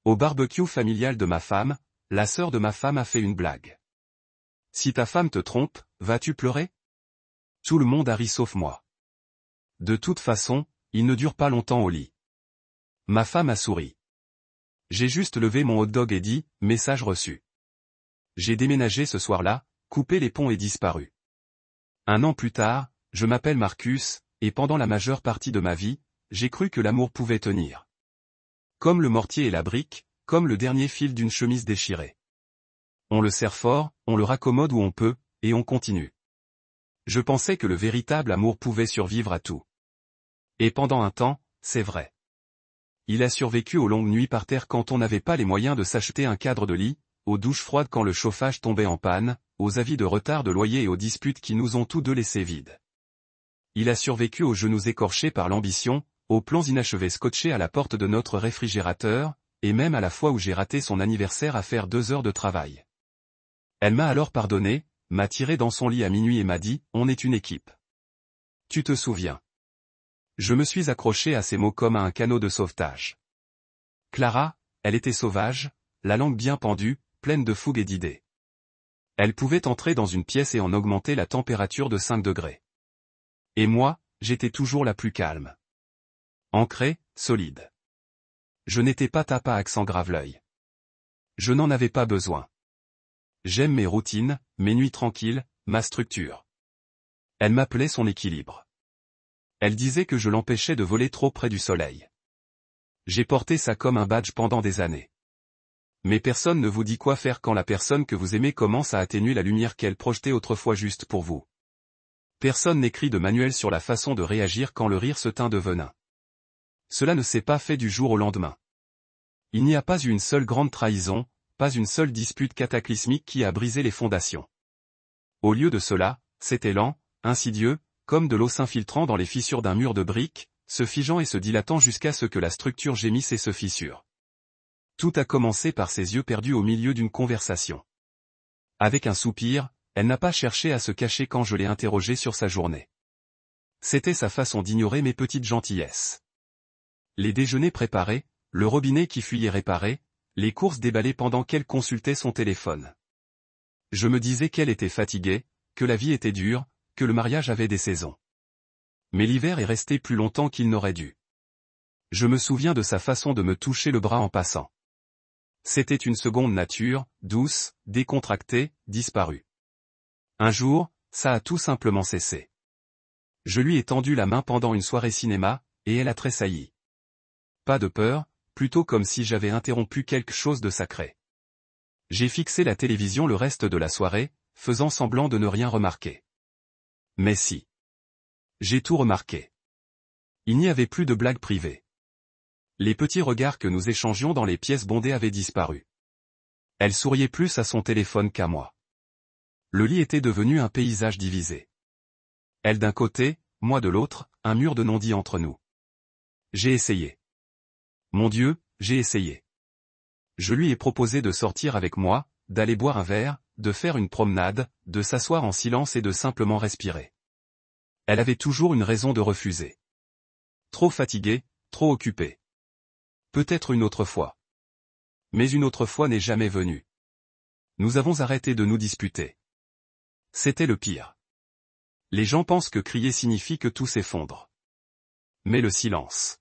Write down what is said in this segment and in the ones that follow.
Au barbecue familial de ma femme, la sœur de ma femme a fait une blague. Si ta femme te trompe, vas-tu pleurer? Tout le monde a ri sauf moi. De toute façon, il ne dure pas longtemps au lit. Ma femme a souri. J'ai juste levé mon hot-dog et dit, message reçu. J'ai déménagé ce soir-là, coupé les ponts et disparu. 1 an plus tard, je m'appelle Marcus, et pendant la majeure partie de ma vie, j'ai cru que l'amour pouvait tenir. Comme le mortier et la brique, comme le dernier fil d'une chemise déchirée. On le serre fort, on le raccommode où on peut, et on continue. Je pensais que le véritable amour pouvait survivre à tout. Et pendant un temps, c'est vrai. Il a survécu aux longues nuits par terre quand on n'avait pas les moyens de s'acheter un cadre de lit, aux douches froides quand le chauffage tombait en panne, aux avis de retard de loyer et aux disputes qui nous ont tous deux laissés vides. Il a survécu aux genoux écorchés par l'ambition, aux plans inachevés scotchés à la porte de notre réfrigérateur, et même à la fois où j'ai raté son anniversaire à faire 2 heures de travail. Elle m'a alors pardonné, m'a tiré dans son lit à minuit et m'a dit, on est une équipe. Tu te souviens? Je me suis accroché à ces mots comme à un canot de sauvetage. Clara, elle était sauvage, la langue bien pendue, pleine de fougue et d'idées. Elle pouvait entrer dans une pièce et en augmenter la température de 5 degrés. Et moi, j'étais toujours la plus calme. Ancrée, solide. Je n'étais pas tape à accent grave-l'œil. Je n'en avais pas besoin. J'aime mes routines, mes nuits tranquilles, ma structure. Elle m'appelait son équilibre. Elle disait que je l'empêchais de voler trop près du soleil. J'ai porté ça comme un badge pendant des années. Mais personne ne vous dit quoi faire quand la personne que vous aimez commence à atténuer la lumière qu'elle projetait autrefois juste pour vous. Personne n'écrit de manuel sur la façon de réagir quand le rire se teint de venin. Cela ne s'est pas fait du jour au lendemain. Il n'y a pas eu une seule grande trahison, pas une seule dispute cataclysmique qui a brisé les fondations. Au lieu de cela, c'était lent, insidieux, comme de l'eau s'infiltrant dans les fissures d'un mur de briques, se figeant et se dilatant jusqu'à ce que la structure gémisse et se fissure. Tout a commencé par ses yeux perdus au milieu d'une conversation. Avec un soupir, elle n'a pas cherché à se cacher quand je l'ai interrogée sur sa journée. C'était sa façon d'ignorer mes petites gentillesses. Les déjeuners préparés, le robinet qui fuyait réparé, les courses déballées pendant qu'elle consultait son téléphone. Je me disais qu'elle était fatiguée, que la vie était dure, que le mariage avait des saisons. Mais l'hiver est resté plus longtemps qu'il n'aurait dû. Je me souviens de sa façon de me toucher le bras en passant. C'était une seconde nature, douce, décontractée, disparue. Un jour, ça a tout simplement cessé. Je lui ai tendu la main pendant une soirée cinéma, et elle a tressailli. Pas de peur, plutôt comme si j'avais interrompu quelque chose de sacré. J'ai fixé la télévision le reste de la soirée, faisant semblant de ne rien remarquer. Mais si. J'ai tout remarqué. Il n'y avait plus de blagues privées. Les petits regards que nous échangions dans les pièces bondées avaient disparu. Elle souriait plus à son téléphone qu'à moi. Le lit était devenu un paysage divisé. Elle d'un côté, moi de l'autre, un mur de non-dit entre nous. J'ai essayé. Mon Dieu, j'ai essayé. Je lui ai proposé de sortir avec moi, d'aller boire un verre, de faire une promenade, de s'asseoir en silence et de simplement respirer. Elle avait toujours une raison de refuser. Trop fatiguée, trop occupée. Peut-être une autre fois. Mais une autre fois n'est jamais venue. Nous avons arrêté de nous disputer. C'était le pire. Les gens pensent que crier signifie que tout s'effondre. Mais le silence.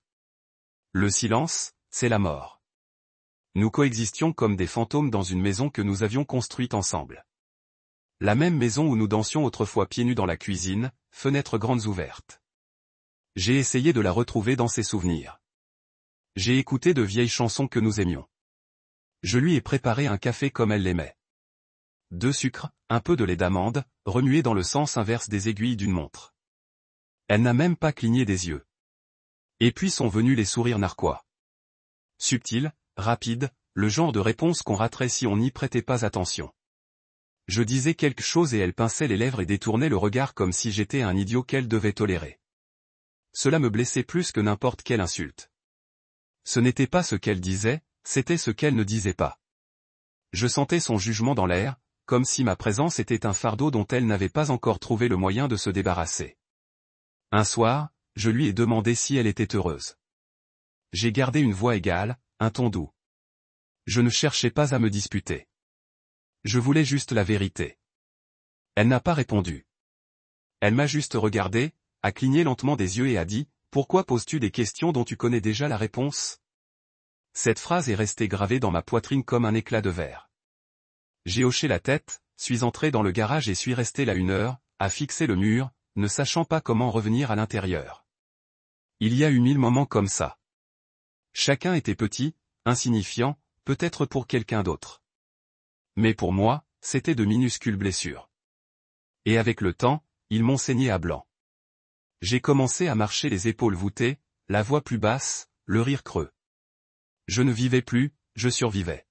Le silence, c'est la mort. Nous coexistions comme des fantômes dans une maison que nous avions construite ensemble. La même maison où nous dansions autrefois pieds nus dans la cuisine, fenêtres grandes ouvertes. J'ai essayé de la retrouver dans ses souvenirs. J'ai écouté de vieilles chansons que nous aimions. Je lui ai préparé un café comme elle l'aimait. 2 sucres, un peu de lait d'amande, remué dans le sens inverse des aiguilles d'une montre. Elle n'a même pas cligné des yeux. Et puis sont venus les sourires narquois. Subtils, rapides, le genre de réponse qu'on raterait si on n'y prêtait pas attention. Je disais quelque chose et elle pinçait les lèvres et détournait le regard comme si j'étais un idiot qu'elle devait tolérer. Cela me blessait plus que n'importe quelle insulte. Ce n'était pas ce qu'elle disait, c'était ce qu'elle ne disait pas. Je sentais son jugement dans l'air, comme si ma présence était un fardeau dont elle n'avait pas encore trouvé le moyen de se débarrasser. Un soir, je lui ai demandé si elle était heureuse. J'ai gardé une voix égale, un ton doux. Je ne cherchais pas à me disputer. Je voulais juste la vérité. Elle n'a pas répondu. Elle m'a juste regardé, a cligné lentement des yeux et a dit, « Pourquoi poses-tu des questions dont tu connais déjà la réponse ?» Cette phrase est restée gravée dans ma poitrine comme un éclat de verre. J'ai hoché la tête, suis entré dans le garage et suis resté là 1 heure, à fixer le mur, ne sachant pas comment revenir à l'intérieur. Il y a eu 1000 moments comme ça. Chacun était petit, insignifiant, peut-être pour quelqu'un d'autre. Mais pour moi, c'était de minuscules blessures. Et avec le temps, ils m'ont saigné à blanc. J'ai commencé à marcher les épaules voûtées, la voix plus basse, le rire creux. Je ne vivais plus, je survivais.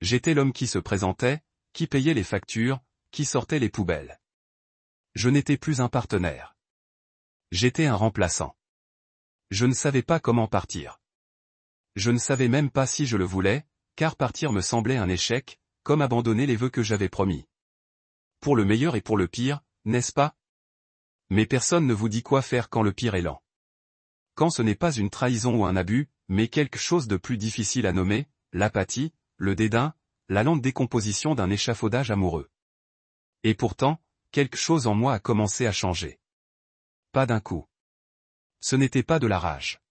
J'étais l'homme qui se présentait, qui payait les factures, qui sortait les poubelles. Je n'étais plus un partenaire. J'étais un remplaçant. Je ne savais pas comment partir. Je ne savais même pas si je le voulais, car partir me semblait un échec, comme abandonner les vœux que j'avais promis. Pour le meilleur et pour le pire, n'est-ce pas? Mais personne ne vous dit quoi faire quand le pire est lent. Quand ce n'est pas une trahison ou un abus, mais quelque chose de plus difficile à nommer, l'apathie, le dédain, la lente décomposition d'un échafaudage amoureux. Et pourtant, quelque chose en moi a commencé à changer. Pas d'un coup. Ce n'était pas de la rage.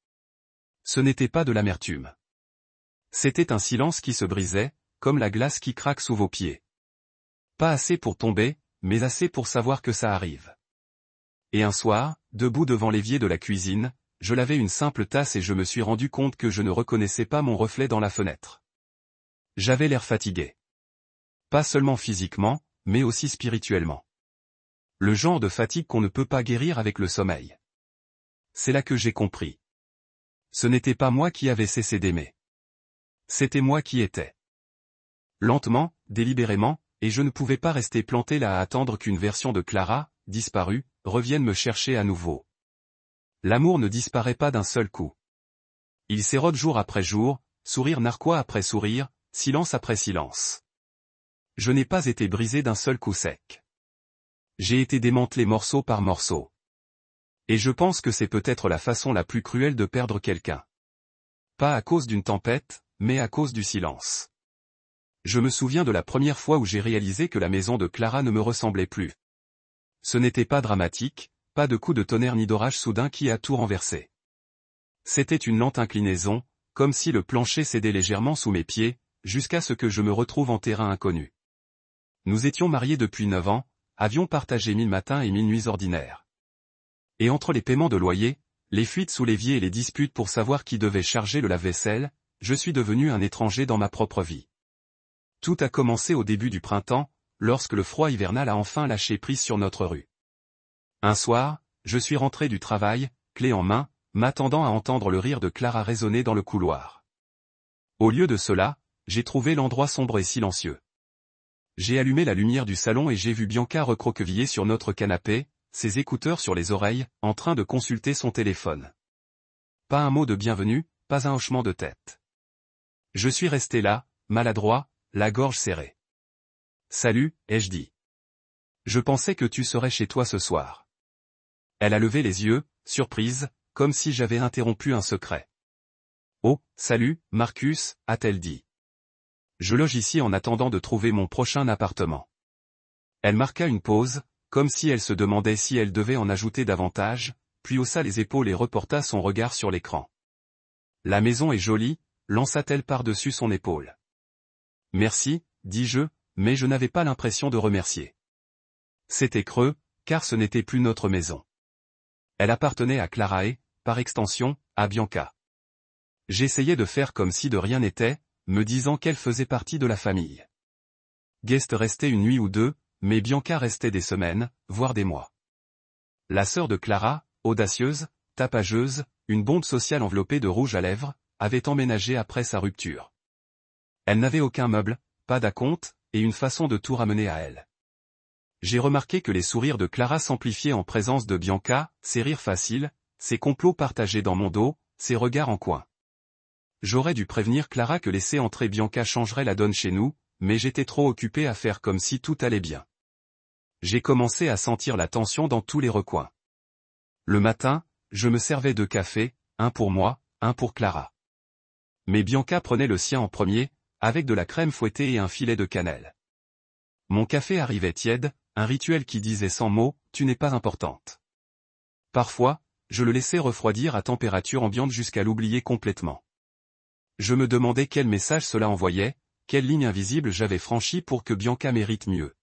Ce n'était pas de l'amertume. C'était un silence qui se brisait, comme la glace qui craque sous vos pieds. Pas assez pour tomber, mais assez pour savoir que ça arrive. Et un soir, debout devant l'évier de la cuisine, je lavais une simple tasse et je me suis rendu compte que je ne reconnaissais pas mon reflet dans la fenêtre. J'avais l'air fatigué. Pas seulement physiquement, mais aussi spirituellement. Le genre de fatigue qu'on ne peut pas guérir avec le sommeil. C'est là que j'ai compris. Ce n'était pas moi qui avais cessé d'aimer. C'était moi qui étais. Lentement, délibérément, et je ne pouvais pas rester planté là à attendre qu'une version de Clara, disparue, revienne me chercher à nouveau. L'amour ne disparaît pas d'un seul coup. Il s'érode jour après jour, sourire narquois après sourire, silence après silence. Je n'ai pas été brisé d'un seul coup sec. J'ai été démantelé morceau par morceau. Et je pense que c'est peut-être la façon la plus cruelle de perdre quelqu'un. Pas à cause d'une tempête, mais à cause du silence. Je me souviens de la première fois où j'ai réalisé que la maison de Clara ne me ressemblait plus. Ce n'était pas dramatique, pas de coup de tonnerre ni d'orage soudain qui a tout renversé. C'était une lente inclinaison, comme si le plancher cédait légèrement sous mes pieds, jusqu'à ce que je me retrouve en terrain inconnu. Nous étions mariés depuis 9 ans, avions partagé 1000 matins et 1000 nuits ordinaires. Et entre les paiements de loyer, les fuites sous l'évier et les disputes pour savoir qui devait charger le lave-vaisselle, je suis devenu un étranger dans ma propre vie. Tout a commencé au début du printemps, lorsque le froid hivernal a enfin lâché prise sur notre rue. Un soir, je suis rentré du travail, clé en main, m'attendant à entendre le rire de Clara résonner dans le couloir. Au lieu de cela, j'ai trouvé l'endroit sombre et silencieux. J'ai allumé la lumière du salon et j'ai vu Bianca recroquevillée sur notre canapé, ses écouteurs sur les oreilles, en train de consulter son téléphone. Pas un mot de bienvenue, pas un hochement de tête. Je suis resté là, maladroit, la gorge serrée. « Salut », ai-je dit. « Je pensais que tu serais chez toi ce soir. » Elle a levé les yeux, surprise, comme si j'avais interrompu un secret. « Oh, salut, Marcus », a-t-elle dit. « Je loge ici en attendant de trouver mon prochain appartement. » Elle marqua une pause, comme si elle se demandait si elle devait en ajouter davantage, puis haussa les épaules et reporta son regard sur l'écran. « La maison est jolie », lança-t-elle par-dessus son épaule. « Merci », dis-je, mais je n'avais pas l'impression de remercier. C'était creux, car ce n'était plus notre maison. Elle appartenait à Clara et, par extension, à Bianca. J'essayais de faire comme si de rien n'était, me disant qu'elle faisait partie de la famille. Guest restait une nuit ou deux, mais Bianca restait des semaines, voire des mois. La sœur de Clara, audacieuse, tapageuse, une bombe sociale enveloppée de rouge à lèvres, avait emménagé après sa rupture. Elle n'avait aucun meuble, pas d'acompte, et une façon de tout ramener à elle. J'ai remarqué que les sourires de Clara s'amplifiaient en présence de Bianca, ses rires faciles, ses complots partagés dans mon dos, ses regards en coin. J'aurais dû prévenir Clara que laisser entrer Bianca changerait la donne chez nous, mais j'étais trop occupé à faire comme si tout allait bien. J'ai commencé à sentir la tension dans tous les recoins. Le matin, je me servais 2 cafés, un pour moi, un pour Clara. Mais Bianca prenait le sien en premier, avec de la crème fouettée et un filet de cannelle. Mon café arrivait tiède, un rituel qui disait sans mots, tu n'es pas importante. Parfois, je le laissais refroidir à température ambiante jusqu'à l'oublier complètement. Je me demandais quel message cela envoyait, quelle ligne invisible j'avais franchie pour que Bianca mérite mieux.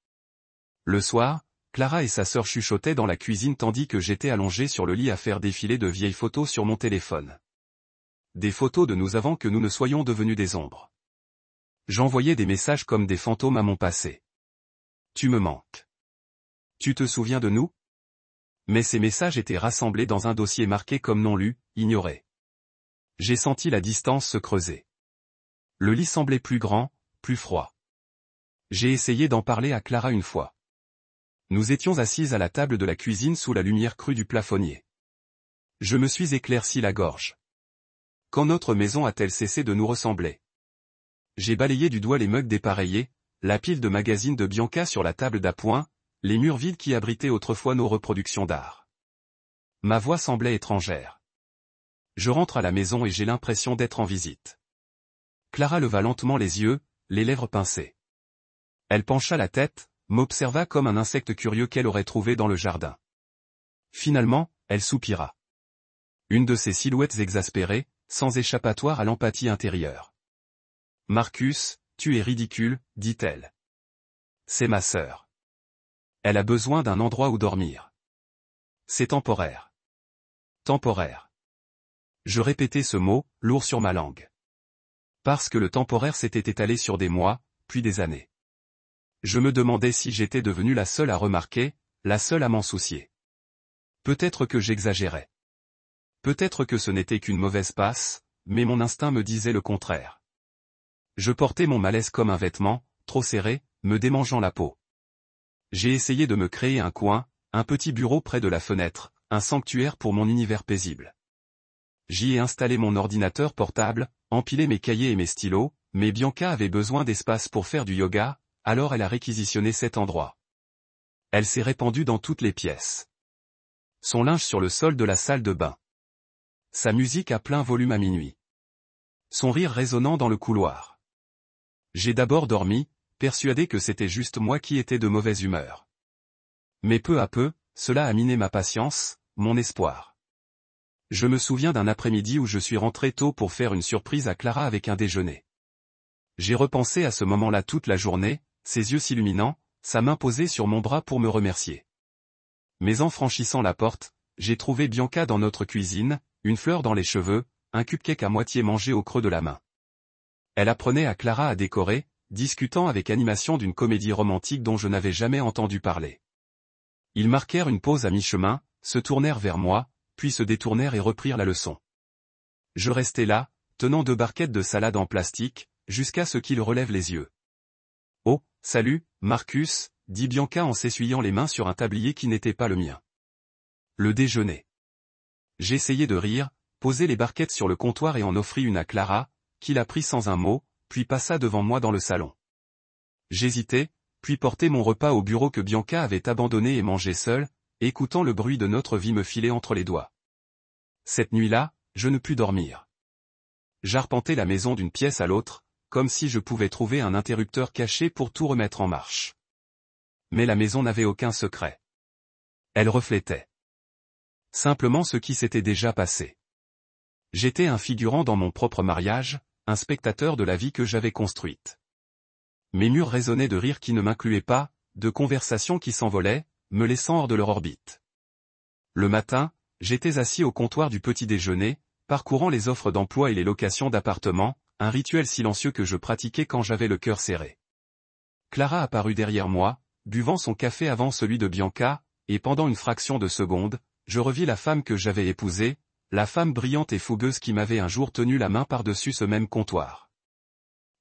Le soir, Clara et sa sœur chuchotaient dans la cuisine tandis que j'étais allongé sur le lit à faire défiler de vieilles photos sur mon téléphone. Des photos de nous avant que nous ne soyons devenus des ombres. J'envoyais des messages comme des fantômes à mon passé. Tu me manques. Tu te souviens de nous? Mais ces messages étaient rassemblés dans un dossier marqué comme non lu, ignoré. J'ai senti la distance se creuser. Le lit semblait plus grand, plus froid. J'ai essayé d'en parler à Clara une fois. Nous étions assises à la table de la cuisine sous la lumière crue du plafonnier. Je me suis éclairci la gorge. Quand notre maison a-t-elle cessé de nous ressembler? J'ai balayé du doigt les mugs dépareillés, la pile de magazines de Bianca sur la table d'appoint, les murs vides qui abritaient autrefois nos reproductions d'art. Ma voix semblait étrangère. Je rentre à la maison et j'ai l'impression d'être en visite. Clara leva lentement les yeux, les lèvres pincées. Elle pencha la tête, m'observa comme un insecte curieux qu'elle aurait trouvé dans le jardin. Finalement, elle soupira. Une de ces silhouettes exaspérées, sans échappatoire à l'empathie intérieure. « Marcus, tu es ridicule, dit-elle. C'est ma sœur. Elle a besoin d'un endroit où dormir. C'est temporaire. Temporaire. » Je répétais ce mot, lourd sur ma langue. Parce que le temporaire s'était étalé sur des mois, puis des années. Je me demandais si j'étais devenue la seule à remarquer, la seule à m'en soucier. Peut-être que j'exagérais. Peut-être que ce n'était qu'une mauvaise passe, mais mon instinct me disait le contraire. Je portais mon malaise comme un vêtement, trop serré, me démangeant la peau. J'ai essayé de me créer un coin, un petit bureau près de la fenêtre, un sanctuaire pour mon univers paisible. J'y ai installé mon ordinateur portable, empilé mes cahiers et mes stylos, mais Bianca avait besoin d'espace pour faire du yoga, alors elle a réquisitionné cet endroit. Elle s'est répandue dans toutes les pièces. Son linge sur le sol de la salle de bain. Sa musique à plein volume à minuit. Son rire résonnant dans le couloir. J'ai d'abord dormi, persuadé que c'était juste moi qui étais de mauvaise humeur. Mais peu à peu, cela a miné ma patience, mon espoir. Je me souviens d'un après-midi où je suis rentré tôt pour faire une surprise à Clara avec un déjeuner. J'ai repensé à ce moment-là toute la journée, ses yeux s'illuminant, sa main posée sur mon bras pour me remercier. Mais en franchissant la porte, j'ai trouvé Bianca dans notre cuisine, une fleur dans les cheveux, un cupcake à moitié mangé au creux de la main. Elle apprenait à Clara à décorer, discutant avec animation d'une comédie romantique dont je n'avais jamais entendu parler. Ils marquèrent une pause à mi-chemin, se tournèrent vers moi, puis se détournèrent et reprirent la leçon. Je restais là, tenant 2 barquettes de salade en plastique, jusqu'à ce qu'ils relèvent les yeux. « Oh, salut, Marcus », dit Bianca en s'essuyant les mains sur un tablier qui n'était pas le mien. Le déjeuner. J'essayai de rire, posai les barquettes sur le comptoir et en offris une à Clara, qui la prit sans un mot, puis passa devant moi dans le salon. J'hésitais, puis portai mon repas au bureau que Bianca avait abandonné et mangeai seule, écoutant le bruit de notre vie me filer entre les doigts. Cette nuit-là, je ne pus dormir. J'arpentais la maison d'une pièce à l'autre, comme si je pouvais trouver un interrupteur caché pour tout remettre en marche. Mais la maison n'avait aucun secret. Elle reflétait simplement ce qui s'était déjà passé. J'étais un figurant dans mon propre mariage, un spectateur de la vie que j'avais construite. Mes murs résonnaient de rires qui ne m'incluaient pas, de conversations qui s'envolaient, me laissant hors de leur orbite. Le matin, j'étais assis au comptoir du petit déjeuner, parcourant les offres d'emploi et les locations d'appartements, un rituel silencieux que je pratiquais quand j'avais le cœur serré. Clara apparut derrière moi, buvant son café avant celui de Bianca, et pendant une fraction de seconde, je revis la femme que j'avais épousée, la femme brillante et fougueuse qui m'avait un jour tenu la main par-dessus ce même comptoir.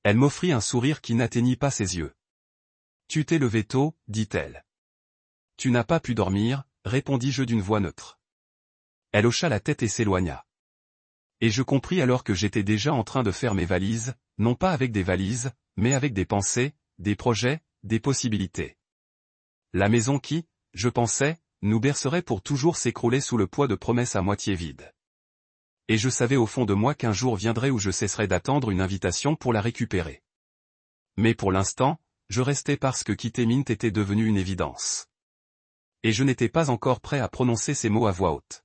Elle m'offrit un sourire qui n'atteignit pas ses yeux. « Tu t'es levé tôt, dit-elle. »« Tu n'as pas pu dormir, répondis-je d'une voix neutre. » Elle hocha la tête et s'éloigna. Et je compris alors que j'étais déjà en train de faire mes valises, non pas avec des valises, mais avec des pensées, des projets, des possibilités. La maison qui, je pensais, nous bercerait pour toujours s'écrouler sous le poids de promesses à moitié vides. Et je savais au fond de moi qu'un jour viendrait où je cesserais d'attendre une invitation pour la récupérer. Mais pour l'instant, je restais parce que quitter Mint était devenu une évidence. Et je n'étais pas encore prêt à prononcer ces mots à voix haute.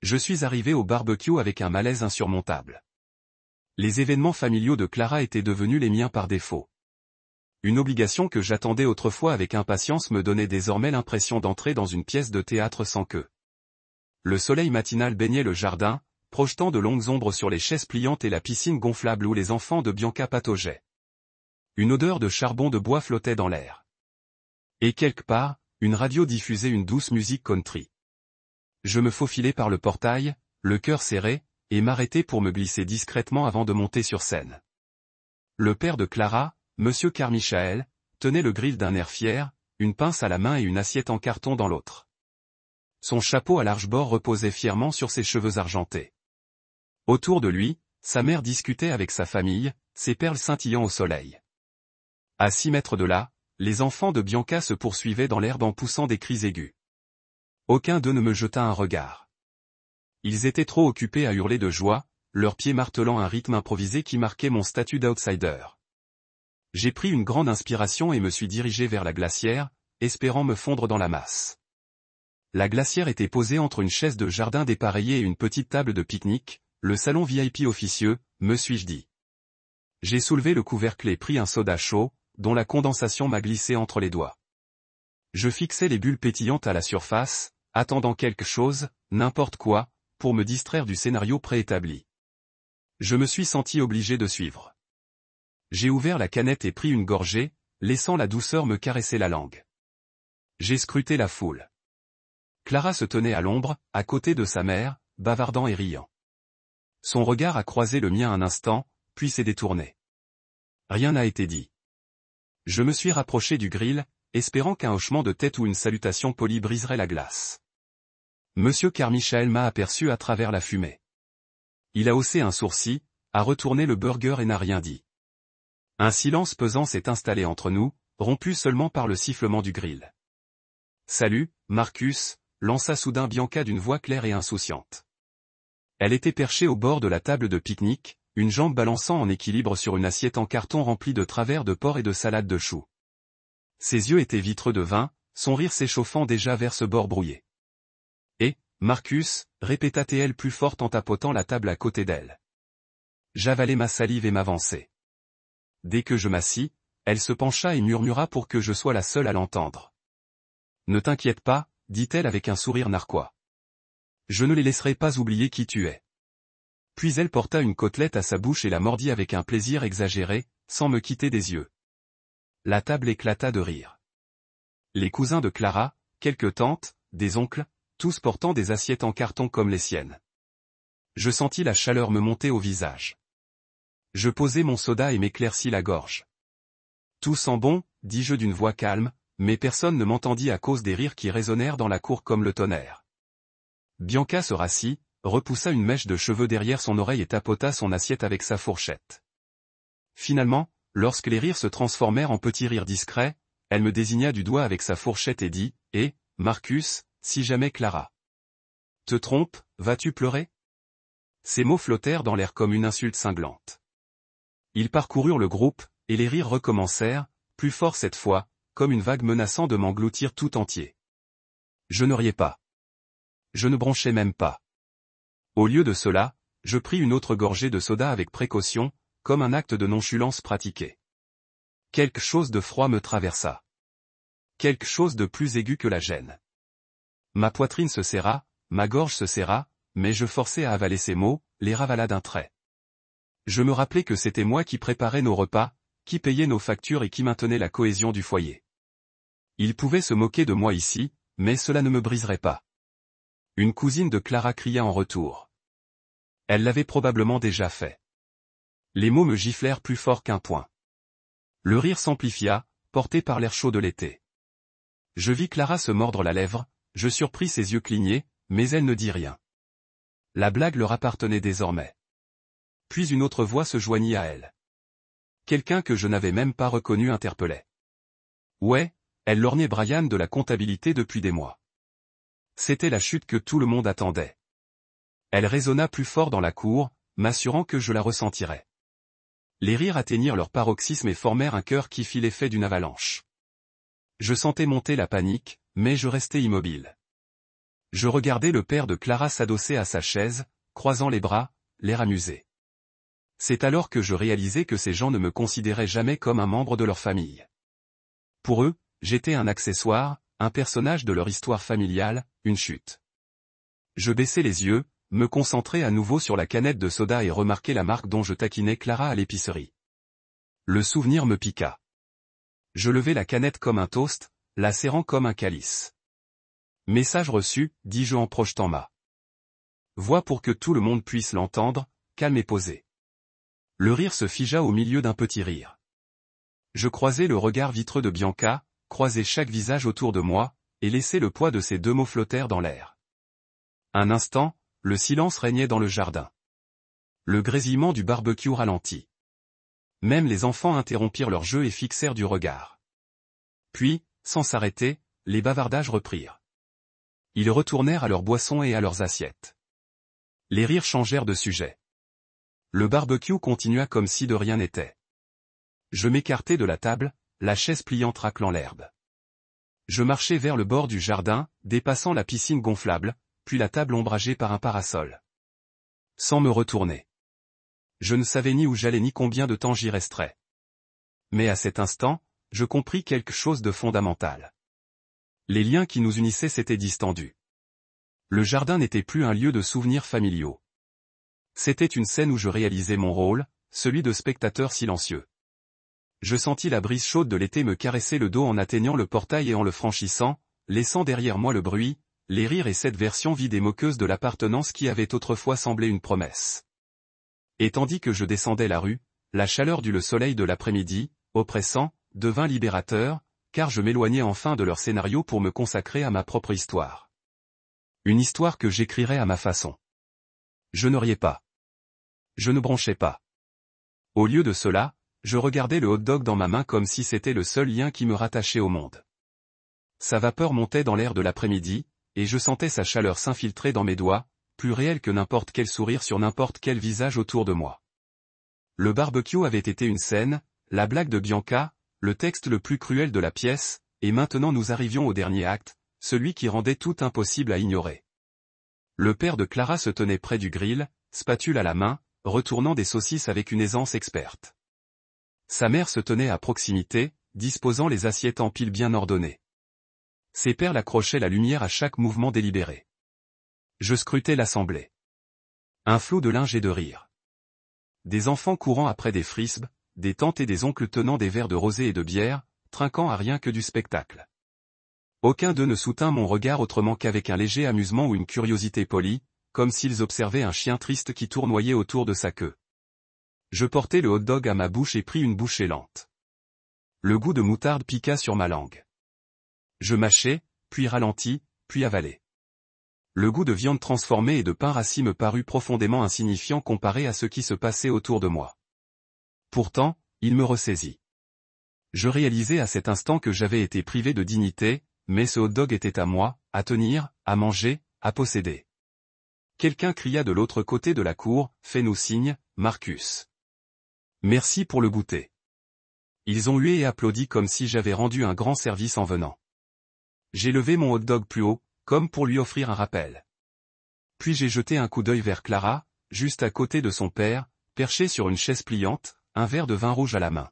Je suis arrivé au barbecue avec un malaise insurmontable. Les événements familiaux de Clara étaient devenus les miens par défaut. Une obligation que j'attendais autrefois avec impatience me donnait désormais l'impression d'entrer dans une pièce de théâtre sans queue. Le soleil matinal baignait le jardin, projetant de longues ombres sur les chaises pliantes et la piscine gonflable où les enfants de Bianca pataugeaient. Une odeur de charbon de bois flottait dans l'air. Et quelque part, une radio diffusait une douce musique country. Je me faufilai par le portail, le cœur serré, et m'arrêtai pour me glisser discrètement avant de monter sur scène. Le père de Clara, Monsieur Carmichael, tenait le grill d'un air fier, une pince à la main et une assiette en carton dans l'autre. Son chapeau à large bord reposait fièrement sur ses cheveux argentés. Autour de lui, sa mère discutait avec sa famille, ses perles scintillant au soleil. À 6 mètres de là, les enfants de Bianca se poursuivaient dans l'herbe en poussant des cris aigus. Aucun d'eux ne me jeta un regard. Ils étaient trop occupés à hurler de joie, leurs pieds martelant un rythme improvisé qui marquait mon statut d'outsider. J'ai pris une grande inspiration et me suis dirigé vers la glacière, espérant me fondre dans la masse. La glacière était posée entre une chaise de jardin dépareillée et une petite table de pique-nique, le salon VIP officieux, me suis-je dit. J'ai soulevé le couvercle et pris un soda chaud, dont la condensation m'a glissé entre les doigts. Je fixais les bulles pétillantes à la surface, attendant quelque chose, n'importe quoi, pour me distraire du scénario préétabli. Je me suis senti obligé de suivre. J'ai ouvert la canette et pris une gorgée, laissant la douceur me caresser la langue. J'ai scruté la foule. Clara se tenait à l'ombre, à côté de sa mère, bavardant et riant. Son regard a croisé le mien un instant, puis s'est détourné. Rien n'a été dit. Je me suis rapproché du grill, espérant qu'un hochement de tête ou une salutation polie briserait la glace. Monsieur Carmichael m'a aperçu à travers la fumée. Il a haussé un sourcil, a retourné le burger et n'a rien dit. Un silence pesant s'est installé entre nous, rompu seulement par le sifflement du grill. « Salut, Marcus », lança soudain Bianca d'une voix claire et insouciante. Elle était perchée au bord de la table de pique-nique, une jambe balançant en équilibre sur une assiette en carton remplie de travers de porc et de salade de choux. Ses yeux étaient vitreux de vin, son rire s'échauffant déjà vers ce bord brouillé. « Et, Marcus », répéta-t-elle plus forte en tapotant la table à côté d'elle. J'avalai ma salive et m'avançai. Dès que je m'assis, elle se pencha et murmura pour que je sois la seule à l'entendre. « Ne t'inquiète pas », dit-elle avec un sourire narquois. « Je ne les laisserai pas oublier qui tu es. » Puis elle porta une côtelette à sa bouche et la mordit avec un plaisir exagéré, sans me quitter des yeux. La table éclata de rire. Les cousins de Clara, quelques tantes, des oncles, tous portant des assiettes en carton comme les siennes. Je sentis la chaleur me monter au visage. Je posai mon soda et m'éclaircis la gorge. « Tout sent bon », dis-je d'une voix calme, mais personne ne m'entendit à cause des rires qui résonnèrent dans la cour comme le tonnerre. Bianca se rassit, repoussa une mèche de cheveux derrière son oreille et tapota son assiette avec sa fourchette. Finalement, lorsque les rires se transformèrent en petits rires discrets, elle me désigna du doigt avec sa fourchette et dit « Eh, Marcus, si jamais Clara te trompe, vas-tu pleurer ?» Ces mots flottèrent dans l'air comme une insulte cinglante. Ils parcoururent le groupe, et les rires recommencèrent, plus forts cette fois, comme une vague menaçant de m'engloutir tout entier. Je ne riais pas. Je ne bronchais même pas. Au lieu de cela, je pris une autre gorgée de soda avec précaution, comme un acte de nonchalance pratiqué. Quelque chose de froid me traversa. Quelque chose de plus aigu que la gêne. Ma poitrine se serra, ma gorge se serra, mais je forçai à avaler ces mots, les ravala d'un trait. Je me rappelai que c'était moi qui préparais nos repas, qui payais nos factures et qui maintenais la cohésion du foyer. Il pouvait se moquer de moi ici, mais cela ne me briserait pas. Une cousine de Clara cria en retour. Elle l'avait probablement déjà fait. Les mots me giflèrent plus fort qu'un poing. Le rire s'amplifia, porté par l'air chaud de l'été. Je vis Clara se mordre la lèvre, je surpris ses yeux cligner, mais elle ne dit rien. La blague leur appartenait désormais. Puis une autre voix se joignit à elle. Quelqu'un que je n'avais même pas reconnu interpellait. Ouais, elle lorgnait Brian de la comptabilité depuis des mois. C'était la chute que tout le monde attendait. Elle résonna plus fort dans la cour, m'assurant que je la ressentirais. Les rires atteignirent leur paroxysme et formèrent un chœur qui fit l'effet d'une avalanche. Je sentais monter la panique, mais je restais immobile. Je regardais le père de Clara s'adosser à sa chaise, croisant les bras, l'air amusé. C'est alors que je réalisais que ces gens ne me considéraient jamais comme un membre de leur famille. Pour eux, j'étais un accessoire, un personnage de leur histoire familiale, une chute. Je baissai les yeux, me concentrai à nouveau sur la canette de soda et remarquai la marque dont je taquinais Clara à l'épicerie. Le souvenir me piqua. Je levai la canette comme un toast, la serrant comme un calice. Message reçu, dis-je en projetant ma voix pour que tout le monde puisse l'entendre, calme et posé. Le rire se figea au milieu d'un petit rire. Je croisai le regard vitreux de Bianca, croisai chaque visage autour de moi, et laissai le poids de ces deux mots flotter dans l'air. Un instant, le silence régnait dans le jardin. Le grésillement du barbecue ralentit. Même les enfants interrompirent leur jeu et fixèrent du regard. Puis, sans s'arrêter, les bavardages reprirent. Ils retournèrent à leurs boissons et à leurs assiettes. Les rires changèrent de sujet. Le barbecue continua comme si de rien n'était. Je m'écartai de la table, la chaise pliante raclant l'herbe. Je marchai vers le bord du jardin, dépassant la piscine gonflable, puis la table ombragée par un parasol. Sans me retourner. Je ne savais ni où j'allais ni combien de temps j'y resterais. Mais à cet instant, je compris quelque chose de fondamental. Les liens qui nous unissaient s'étaient distendus. Le jardin n'était plus un lieu de souvenirs familiaux. C'était une scène où je réalisais mon rôle, celui de spectateur silencieux. Je sentis la brise chaude de l'été me caresser le dos en atteignant le portail et en le franchissant, laissant derrière moi le bruit, les rires et cette version vide et moqueuse de l'appartenance qui avait autrefois semblé une promesse. Et tandis que je descendais la rue, la chaleur du le soleil de l'après-midi, oppressant, devint libérateur, car je m'éloignais enfin de leur scénario pour me consacrer à ma propre histoire. Une histoire que j'écrirais à ma façon. Je ne riais pas. Je ne bronchais pas. Au lieu de cela, je regardais le hot-dog dans ma main comme si c'était le seul lien qui me rattachait au monde. Sa vapeur montait dans l'air de l'après-midi, et je sentais sa chaleur s'infiltrer dans mes doigts, plus réelle que n'importe quel sourire sur n'importe quel visage autour de moi. Le barbecue avait été une scène, la blague de Bianca, le texte le plus cruel de la pièce, et maintenant nous arrivions au dernier acte, celui qui rendait tout impossible à ignorer. Le père de Clara se tenait près du grill, spatule à la main, retournant des saucisses avec une aisance experte. Sa mère se tenait à proximité, disposant les assiettes en piles bien ordonnées. Ses perles accrochaient la lumière à chaque mouvement délibéré. Je scrutais l'assemblée. Un flot de linge et de rire. Des enfants courant après des frisbes, des tantes et des oncles tenant des verres de rosé et de bière, trinquant à rien que du spectacle. Aucun d'eux ne soutint mon regard autrement qu'avec un léger amusement ou une curiosité polie, comme s'ils observaient un chien triste qui tournoyait autour de sa queue. Je portai le hot-dog à ma bouche et pris une bouchée lente. Le goût de moutarde piqua sur ma langue. Je mâchai, puis ralentis, puis avalai. Le goût de viande transformée et de pain rassis me parut profondément insignifiant comparé à ce qui se passait autour de moi. Pourtant, il me ressaisit. Je réalisais à cet instant que j'avais été privé de dignité, mais ce hot-dog était à moi, à tenir, à manger, à posséder. Quelqu'un cria de l'autre côté de la cour, « Fais-nous signe, Marcus. » Merci pour le goûter. Ils ont hué et applaudi comme si j'avais rendu un grand service en venant. J'ai levé mon hot-dog plus haut, comme pour lui offrir un rappel. Puis j'ai jeté un coup d'œil vers Clara, juste à côté de son père, perché sur une chaise pliante, un verre de vin rouge à la main.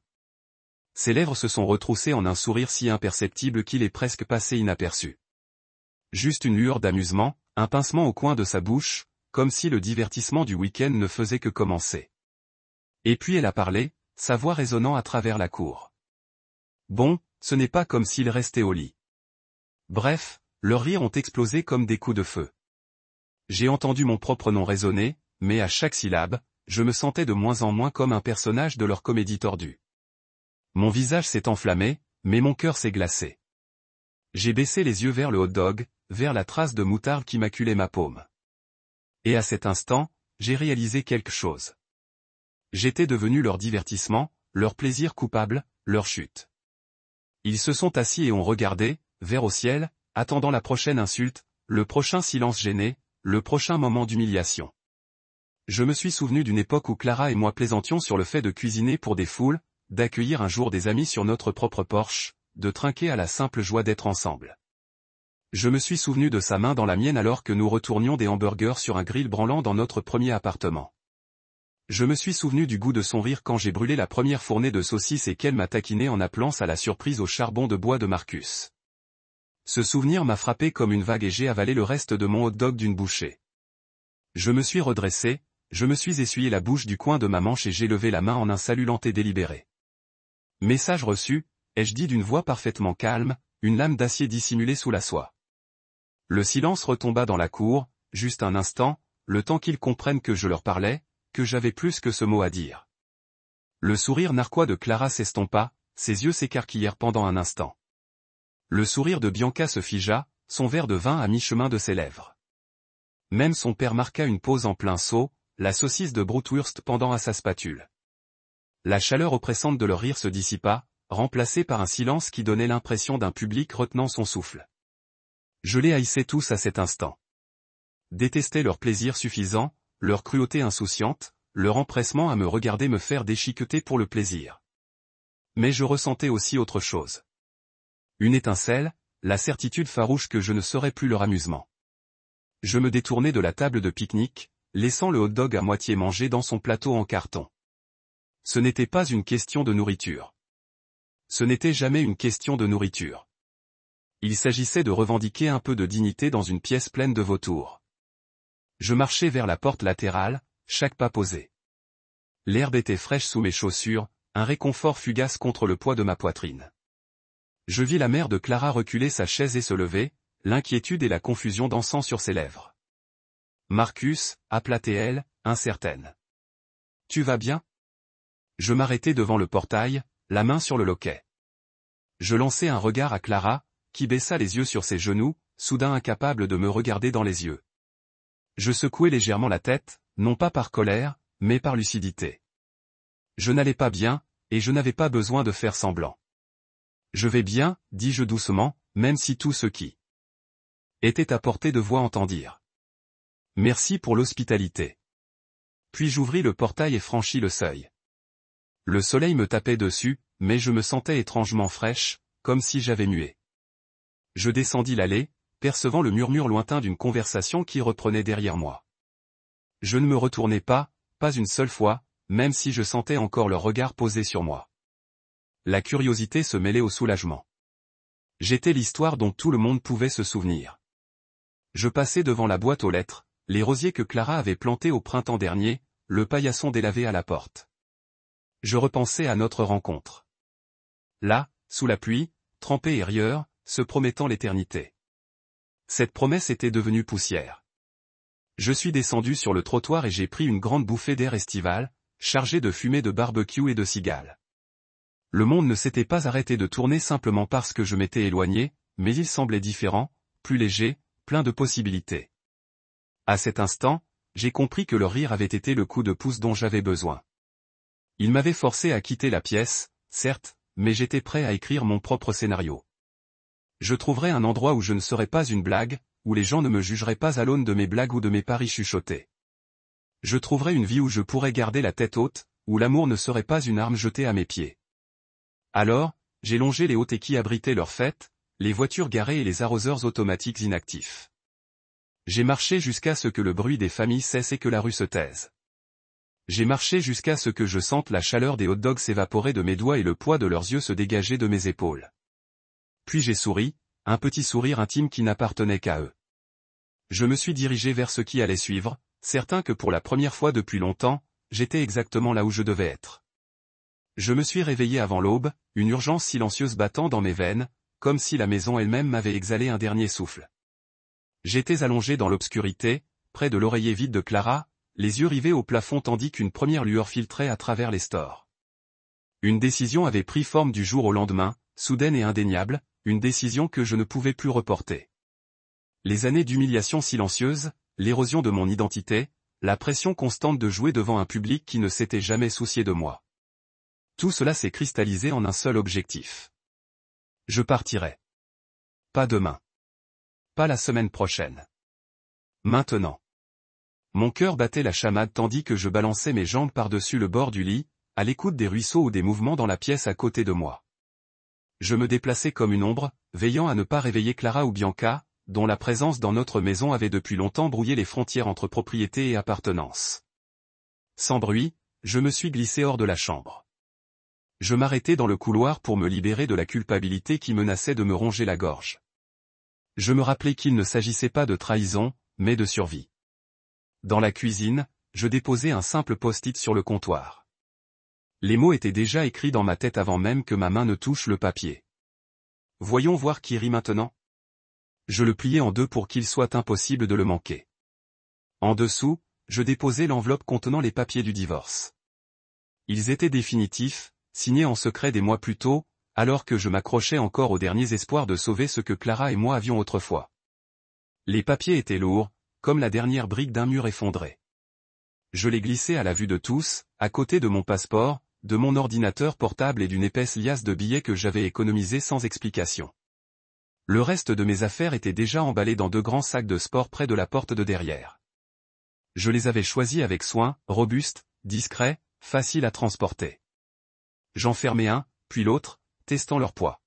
Ses lèvres se sont retroussées en un sourire si imperceptible qu'il est presque passé inaperçu. Juste une lueur d'amusement, un pincement au coin de sa bouche, comme si le divertissement du week-end ne faisait que commencer. Et puis elle a parlé, sa voix résonnant à travers la cour. Bon, ce n'est pas comme s'il restait au lit. Bref, leurs rires ont explosé comme des coups de feu. J'ai entendu mon propre nom résonner, mais à chaque syllabe, je me sentais de moins en moins comme un personnage de leur comédie tordue. Mon visage s'est enflammé, mais mon cœur s'est glacé. J'ai baissé les yeux vers le hot-dog, vers la trace de moutarde qui maculait ma paume. Et à cet instant, j'ai réalisé quelque chose. J'étais devenu leur divertissement, leur plaisir coupable, leur chute. Ils se sont assis et ont regardé, vers au ciel, attendant la prochaine insulte, le prochain silence gêné, le prochain moment d'humiliation. Je me suis souvenu d'une époque où Clara et moi plaisantions sur le fait de cuisiner pour des foules, d'accueillir un jour des amis sur notre propre porche, de trinquer à la simple joie d'être ensemble. Je me suis souvenu de sa main dans la mienne alors que nous retournions des hamburgers sur un grill branlant dans notre premier appartement. Je me suis souvenu du goût de son rire quand j'ai brûlé la première fournée de saucisses et qu'elle m'a taquiné en appelant ça la surprise au charbon de bois de Marcus. Ce souvenir m'a frappé comme une vague et j'ai avalé le reste de mon hot-dog d'une bouchée. Je me suis redressé, je me suis essuyé la bouche du coin de ma manche et j'ai levé la main en un salut lent et délibéré. Message reçu, ai-je dit d'une voix parfaitement calme, une lame d'acier dissimulée sous la soie. Le silence retomba dans la cour, juste un instant, le temps qu'ils comprennent que je leur parlais, que j'avais plus que ce mot à dire. Le sourire narquois de Clara s'estompa, ses yeux s'écarquillèrent pendant un instant. Le sourire de Bianca se figea, son verre de vin à mi-chemin de ses lèvres. Même son père marqua une pause en plein saut, la saucisse de bratwurst pendant à sa spatule. La chaleur oppressante de leur rire se dissipa, remplacée par un silence qui donnait l'impression d'un public retenant son souffle. Je les haïssais tous à cet instant. Détestais leur plaisir suffisant, leur cruauté insouciante, leur empressement à me regarder me faire déchiqueter pour le plaisir. Mais je ressentais aussi autre chose. Une étincelle, la certitude farouche que je ne serais plus leur amusement. Je me détournai de la table de pique-nique, laissant le hot-dog à moitié mangé dans son plateau en carton. Ce n'était pas une question de nourriture. Ce n'était jamais une question de nourriture. Il s'agissait de revendiquer un peu de dignité dans une pièce pleine de vautours. Je marchai vers la porte latérale, chaque pas posé. L'herbe était fraîche sous mes chaussures, un réconfort fugace contre le poids de ma poitrine. Je vis la mère de Clara reculer sa chaise et se lever, l'inquiétude et la confusion dansant sur ses lèvres. Marcus, appela-t-elle, incertaine. Tu vas bien? Je m'arrêtai devant le portail, la main sur le loquet. Je lançai un regard à Clara, qui baissa les yeux sur ses genoux, soudain incapable de me regarder dans les yeux. Je secouai légèrement la tête, non pas par colère, mais par lucidité. Je n'allais pas bien, et je n'avais pas besoin de faire semblant. Je vais bien, dis-je doucement, même si tout ce qui était à portée de voix entendirent. Merci pour l'hospitalité. Puis j'ouvris le portail et franchis le seuil. Le soleil me tapait dessus, mais je me sentais étrangement fraîche, comme si j'avais mué. Je descendis l'allée, percevant le murmure lointain d'une conversation qui reprenait derrière moi. Je ne me retournai pas une seule fois, même si je sentais encore leur regard posé sur moi. La curiosité se mêlait au soulagement. J'étais l'histoire dont tout le monde pouvait se souvenir. Je passai devant la boîte aux lettres, les rosiers que Clara avait plantés au printemps dernier, le paillasson délavé à la porte. Je repensais à notre rencontre. Là, sous la pluie, trempée et rieur, se promettant l'éternité. Cette promesse était devenue poussière. Je suis descendu sur le trottoir et j'ai pris une grande bouffée d'air estival, chargée de fumée de barbecue et de cigales. Le monde ne s'était pas arrêté de tourner simplement parce que je m'étais éloigné, mais il semblait différent, plus léger, plein de possibilités. À cet instant, j'ai compris que leur rire avait été le coup de pouce dont j'avais besoin. Il m'avait forcé à quitter la pièce, certes, mais j'étais prêt à écrire mon propre scénario. Je trouverais un endroit où je ne serais pas une blague, où les gens ne me jugeraient pas à l'aune de mes blagues ou de mes paris chuchotés. Je trouverais une vie où je pourrais garder la tête haute, où l'amour ne serait pas une arme jetée à mes pieds. Alors, j'ai longé les hôtels qui abritaient leurs fêtes, les voitures garées et les arroseurs automatiques inactifs. J'ai marché jusqu'à ce que le bruit des familles cesse et que la rue se taise. J'ai marché jusqu'à ce que je sente la chaleur des hot-dogs s'évaporer de mes doigts et le poids de leurs yeux se dégager de mes épaules. Puis j'ai souri, un petit sourire intime qui n'appartenait qu'à eux. Je me suis dirigé vers ce qui allait suivre, certain que pour la première fois depuis longtemps, j'étais exactement là où je devais être. Je me suis réveillé avant l'aube, une urgence silencieuse battant dans mes veines, comme si la maison elle-même m'avait exhalé un dernier souffle. J'étais allongé dans l'obscurité, près de l'oreiller vide de Clara, les yeux rivés au plafond tandis qu'une première lueur filtrait à travers les stores. Une décision avait pris forme du jour au lendemain, soudaine et indéniable, une décision que je ne pouvais plus reporter. Les années d'humiliation silencieuse, l'érosion de mon identité, la pression constante de jouer devant un public qui ne s'était jamais soucié de moi. Tout cela s'est cristallisé en un seul objectif. Je partirai. Pas demain. Pas la semaine prochaine. Maintenant. Mon cœur battait la chamade tandis que je balançais mes jambes par-dessus le bord du lit, à l'écoute des ruisseaux ou des mouvements dans la pièce à côté de moi. Je me déplaçais comme une ombre, veillant à ne pas réveiller Clara ou Bianca, dont la présence dans notre maison avait depuis longtemps brouillé les frontières entre propriété et appartenance. Sans bruit, je me suis glissé hors de la chambre. Je m'arrêtai dans le couloir pour me libérer de la culpabilité qui menaçait de me ronger la gorge. Je me rappelai qu'il ne s'agissait pas de trahison, mais de survie. Dans la cuisine, je déposai un simple post-it sur le comptoir. Les mots étaient déjà écrits dans ma tête avant même que ma main ne touche le papier. Voyons voir qui rit maintenant. Je le pliai en deux pour qu'il soit impossible de le manquer. En dessous, je déposai l'enveloppe contenant les papiers du divorce. Ils étaient définitifs, signés en secret des mois plus tôt, alors que je m'accrochais encore aux derniers espoirs de sauver ce que Clara et moi avions autrefois. Les papiers étaient lourds, comme la dernière brique d'un mur effondré. Je les glissai à la vue de tous, à côté de mon passeport, de mon ordinateur portable et d'une épaisse liasse de billets que j'avais économisés sans explication. Le reste de mes affaires était déjà emballé dans 2 grands sacs de sport près de la porte de derrière. Je les avais choisis avec soin, robustes, discrets, faciles à transporter. J'en fermai un, puis l'autre, testant leur poids.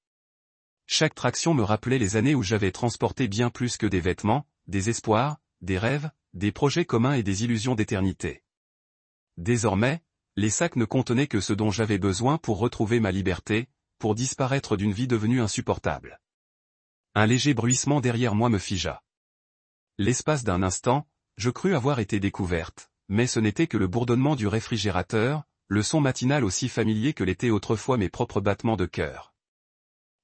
Chaque traction me rappelait les années où j'avais transporté bien plus que des vêtements, des espoirs, des rêves, des projets communs et des illusions d'éternité. Désormais, les sacs ne contenaient que ce dont j'avais besoin pour retrouver ma liberté, pour disparaître d'une vie devenue insupportable. Un léger bruissement derrière moi me figea. L'espace d'un instant, je crus avoir été découverte, mais ce n'était que le bourdonnement du réfrigérateur, le son matinal aussi familier que l'étaient autrefois mes propres battements de cœur.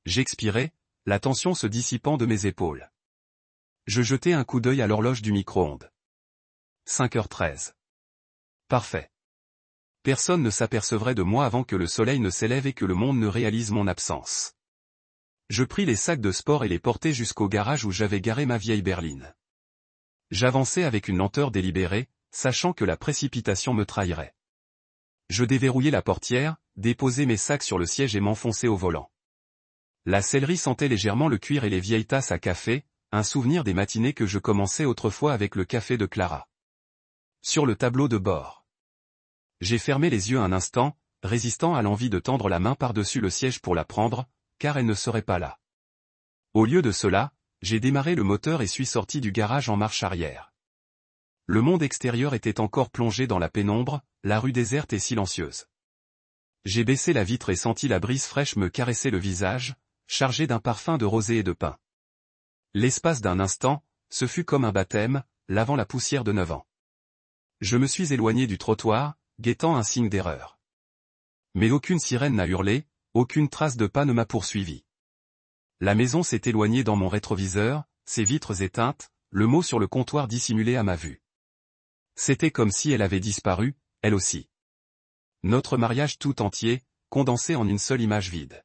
J'expirai, la tension se dissipant de mes épaules. Je jetai un coup d'œil à l'horloge du micro-ondes. 5h13. Parfait. Personne ne s'apercevrait de moi avant que le soleil ne s'élève et que le monde ne réalise mon absence. Je pris les sacs de sport et les portai jusqu'au garage où j'avais garé ma vieille berline. J'avançai avec une lenteur délibérée, sachant que la précipitation me trahirait. Je déverrouillai la portière, déposai mes sacs sur le siège et m'enfonçai au volant. La sellerie sentait légèrement le cuir et les vieilles tasses à café, un souvenir des matinées que je commençais autrefois avec le café de Clara. Sur le tableau de bord. J'ai fermé les yeux un instant, résistant à l'envie de tendre la main par-dessus le siège pour la prendre, car elle ne serait pas là. Au lieu de cela, j'ai démarré le moteur et suis sorti du garage en marche arrière. Le monde extérieur était encore plongé dans la pénombre, la rue déserte et silencieuse. J'ai baissé la vitre et senti la brise fraîche me caresser le visage, chargé d'un parfum de rosée et de pin. L'espace d'un instant, ce fut comme un baptême, lavant la poussière de 9 ans. Je me suis éloigné du trottoir, guettant un signe d'erreur. Mais aucune sirène n'a hurlé, aucune trace de pas ne m'a poursuivi. La maison s'est éloignée dans mon rétroviseur, ses vitres éteintes, le mot sur le comptoir dissimulé à ma vue. C'était comme si elle avait disparu, elle aussi. Notre mariage tout entier, condensé en une seule image vide.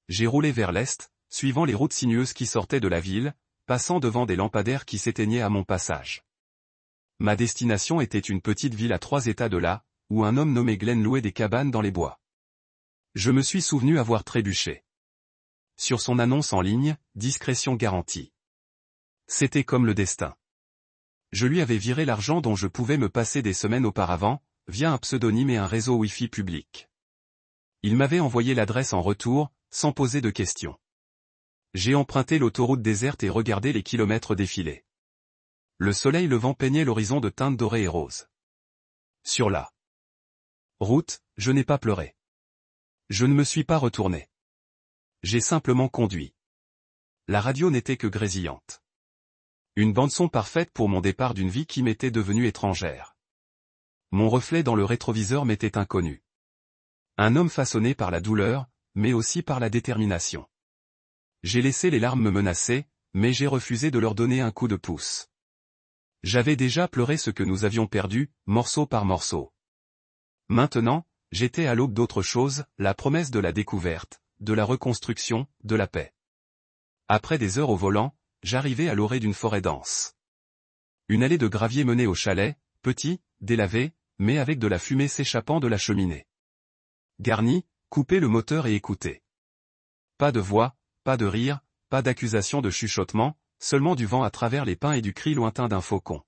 J'ai roulé vers l'est, suivant les routes sinueuses qui sortaient de la ville, passant devant des lampadaires qui s'éteignaient à mon passage. Ma destination était une petite ville à 3 états de là, où un homme nommé Glenn louait des cabanes dans les bois. Je me suis souvenu avoir trébuché. Sur son annonce en ligne, discrétion garantie. C'était comme le destin. Je lui avais viré l'argent dont je pouvais me passer des semaines auparavant, via un pseudonyme et un réseau Wi-Fi public. Il m'avait envoyé l'adresse en retour, sans poser de questions. J'ai emprunté l'autoroute déserte et regardé les kilomètres défiler. Le soleil levant peignait l'horizon de teintes dorées et roses. Sur la route, je n'ai pas pleuré. Je ne me suis pas retourné. J'ai simplement conduit. La radio n'était que grésillante. Une bande-son parfaite pour mon départ d'une vie qui m'était devenue étrangère. Mon reflet dans le rétroviseur m'était inconnu. Un homme façonné par la douleur, mais aussi par la détermination. J'ai laissé les larmes me menacer, mais j'ai refusé de leur donner un coup de pouce. J'avais déjà pleuré ce que nous avions perdu, morceau par morceau. Maintenant, j'étais à l'aube d'autre chose, la promesse de la découverte, de la reconstruction, de la paix. Après des heures au volant, j'arrivais à l'orée d'une forêt dense. Une allée de gravier menait au chalet, petit, délavé, mais avec de la fumée s'échappant de la cheminée. Garni, coupez le moteur et écoutez. Pas de voix, pas de rire, pas d'accusation de chuchotement, seulement du vent à travers les pins et du cri lointain d'un faucon.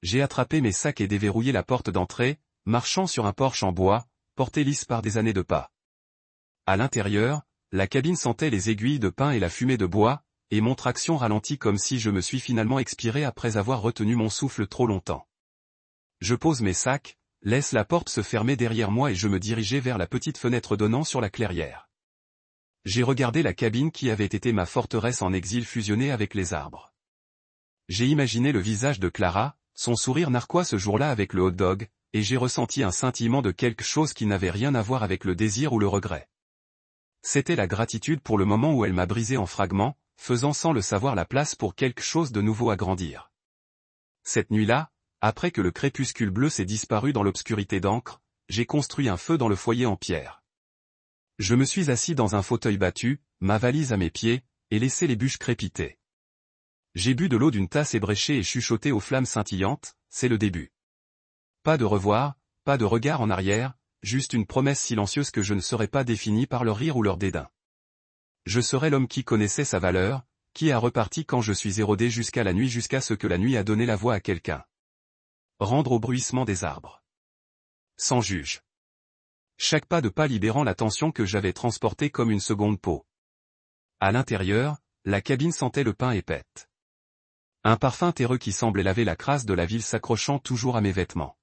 J'ai attrapé mes sacs et déverrouillé la porte d'entrée, marchant sur un porche en bois, porté lisse par des années de pas. À l'intérieur, la cabine sentait les aiguilles de pin et la fumée de bois, et mon traction ralentit comme si je me suis finalement expiré après avoir retenu mon souffle trop longtemps. Je pose mes sacs, laisse la porte se fermer derrière moi et je me dirigeais vers la petite fenêtre donnant sur la clairière. J'ai regardé la cabine qui avait été ma forteresse en exil fusionnée avec les arbres. J'ai imaginé le visage de Clara, son sourire narquois ce jour-là avec le hot-dog, et j'ai ressenti un scintillement de quelque chose qui n'avait rien à voir avec le désir ou le regret. C'était la gratitude pour le moment où elle m'a brisé en fragments, faisant sans le savoir la place pour quelque chose de nouveau à grandir. Cette nuit-là, après que le crépuscule bleu s'est disparu dans l'obscurité d'encre, j'ai construit un feu dans le foyer en pierre. Je me suis assis dans un fauteuil battu, ma valise à mes pieds, et laissé les bûches crépiter. J'ai bu de l'eau d'une tasse ébréchée et chuchoté aux flammes scintillantes, c'est le début. Pas de revoir, pas de regard en arrière, juste une promesse silencieuse que je ne serais pas définie par leur rire ou leur dédain. Je serais l'homme qui connaissait sa valeur, qui a reparti quand je suis érodé jusqu'à la nuit jusqu'à ce que la nuit a donné la voix à quelqu'un. Rendre au bruissement des arbres. Sans juge. Chaque pas de pas libérant la tension que j'avais transportée comme une seconde peau. À l'intérieur, la cabine sentait le pain épais. Un parfum terreux qui semblait laver la crasse de la ville s'accrochant toujours à mes vêtements.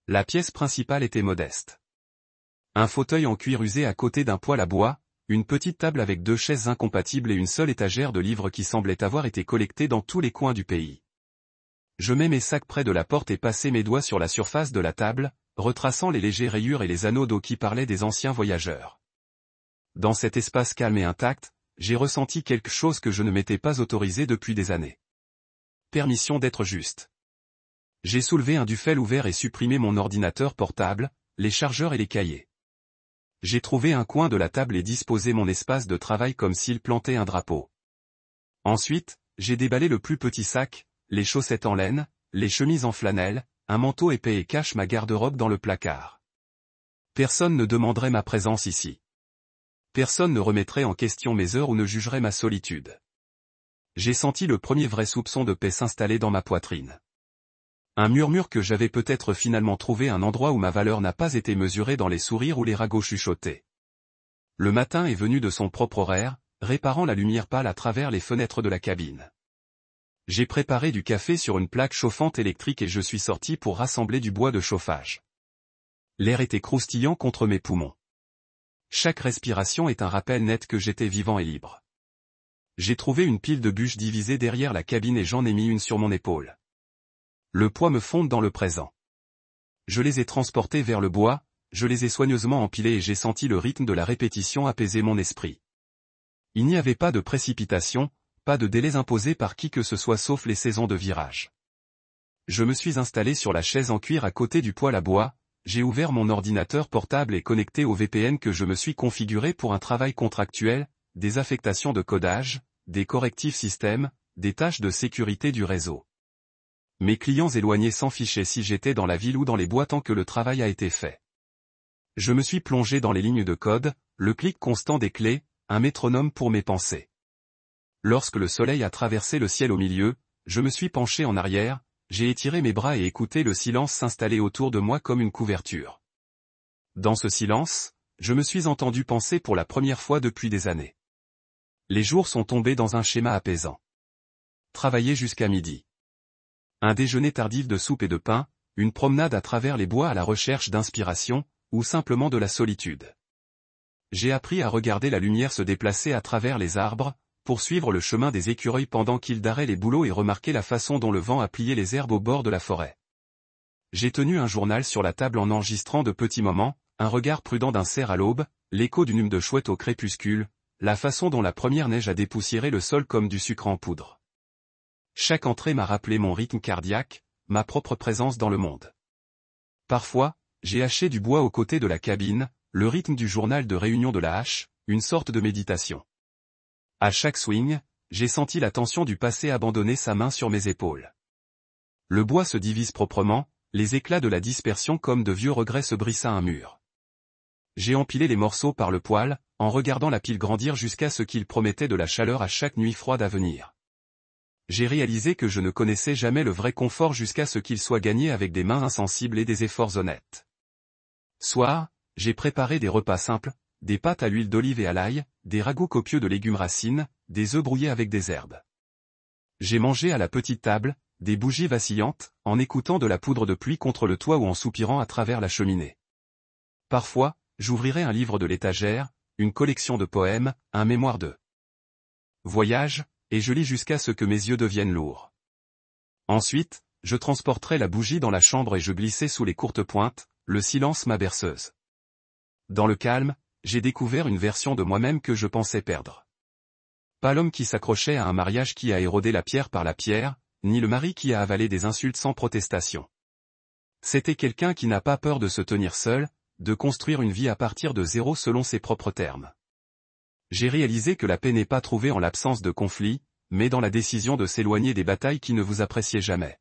La pièce principale était modeste. Un fauteuil en cuir usé à côté d'un poêle à bois, une petite table avec 2 chaises incompatibles et une seule étagère de livres qui semblait avoir été collectés dans tous les coins du pays. Je mets mes sacs près de la porte et passais mes doigts sur la surface de la table, retraçant les légères rayures et les anneaux d'eau qui parlaient des anciens voyageurs. Dans cet espace calme et intact, j'ai ressenti quelque chose que je ne m'étais pas autorisé depuis des années. Permission d'être juste. J'ai soulevé un duffel ouvert et supprimé mon ordinateur portable, les chargeurs et les cahiers. J'ai trouvé un coin de la table et disposé mon espace de travail comme s'il plantait un drapeau. Ensuite, j'ai déballé le plus petit sac, les chaussettes en laine, les chemises en flanelle, un manteau épais et cache ma garde-robe dans le placard. Personne ne demanderait ma présence ici. Personne ne remettrait en question mes heures ou ne jugerait ma solitude. J'ai senti le premier vrai soupçon de paix s'installer dans ma poitrine. Un murmure que j'avais peut-être finalement trouvé un endroit où ma valeur n'a pas été mesurée dans les sourires ou les ragots chuchotés. Le matin est venu de son propre horaire, réparant la lumière pâle à travers les fenêtres de la cabine. J'ai préparé du café sur une plaque chauffante électrique et je suis sorti pour rassembler du bois de chauffage. L'air était croustillant contre mes poumons. Chaque respiration est un rappel net que j'étais vivant et libre. J'ai trouvé une pile de bûches divisées derrière la cabine et j'en ai mis une sur mon épaule. Le poids me fonde dans le présent. Je les ai transportées vers le bois, je les ai soigneusement empilées et j'ai senti le rythme de la répétition apaiser mon esprit. Il n'y avait pas de précipitation, pas de délais imposés par qui que ce soit sauf les saisons de virage. Je me suis installé sur la chaise en cuir à côté du poêle à bois, j'ai ouvert mon ordinateur portable et connecté au VPN que je me suis configuré pour un travail contractuel, des affectations de codage, des correctifs système, des tâches de sécurité du réseau. Mes clients éloignés s'en fichaient si j'étais dans la ville ou dans les bois tant que le travail a été fait. Je me suis plongé dans les lignes de code, le clic constant des clés, un métronome pour mes pensées. Lorsque le soleil a traversé le ciel au milieu, je me suis penché en arrière, j'ai étiré mes bras et écouté le silence s'installer autour de moi comme une couverture. Dans ce silence, je me suis entendu penser pour la première fois depuis des années. Les jours sont tombés dans un schéma apaisant. Travailler jusqu'à midi. Un déjeuner tardif de soupe et de pain, une promenade à travers les bois à la recherche d'inspiration, ou simplement de la solitude. J'ai appris à regarder la lumière se déplacer à travers les arbres, poursuivre le chemin des écureuils pendant qu'ils daraient les bouleaux et remarquer la façon dont le vent a plié les herbes au bord de la forêt. J'ai tenu un journal sur la table en enregistrant de petits moments, un regard prudent d'un cerf à l'aube, l'écho d'une hume de chouette au crépuscule, la façon dont la première neige a dépoussiéré le sol comme du sucre en poudre. Chaque entrée m'a rappelé mon rythme cardiaque, ma propre présence dans le monde. Parfois, j'ai haché du bois aux côtés de la cabine, le rythme du journal de réunion de la hache, une sorte de méditation. À chaque swing, j'ai senti la tension du passé abandonner sa main sur mes épaules. Le bois se divise proprement, les éclats de la dispersion comme de vieux regrets se brissent à un mur. J'ai empilé les morceaux par le poêle, en regardant la pile grandir jusqu'à ce qu'il promettait de la chaleur à chaque nuit froide à venir. J'ai réalisé que je ne connaissais jamais le vrai confort jusqu'à ce qu'il soit gagné avec des mains insensibles et des efforts honnêtes. Soir, j'ai préparé des repas simples, des pâtes à l'huile d'olive et à l'ail, des ragoûts copieux de légumes racines, des œufs brouillés avec des herbes. J'ai mangé à la petite table, des bougies vacillantes, en écoutant de la poudre de pluie contre le toit ou en soupirant à travers la cheminée. Parfois, j'ouvrirai un livre de l'étagère, une collection de poèmes, un mémoire de voyage, et je lis jusqu'à ce que mes yeux deviennent lourds. Ensuite, je transporterai la bougie dans la chambre et je glissai sous les courtes pointes, le silence ma berceuse. Dans le calme, j'ai découvert une version de moi-même que je pensais perdre. Pas l'homme qui s'accrochait à un mariage qui a érodé la pierre par la pierre, ni le mari qui a avalé des insultes sans protestation. C'était quelqu'un qui n'a pas peur de se tenir seul, de construire une vie à partir de zéro selon ses propres termes. J'ai réalisé que la paix n'est pas trouvée en l'absence de conflit, mais dans la décision de s'éloigner des batailles qui ne vous appréciaient jamais.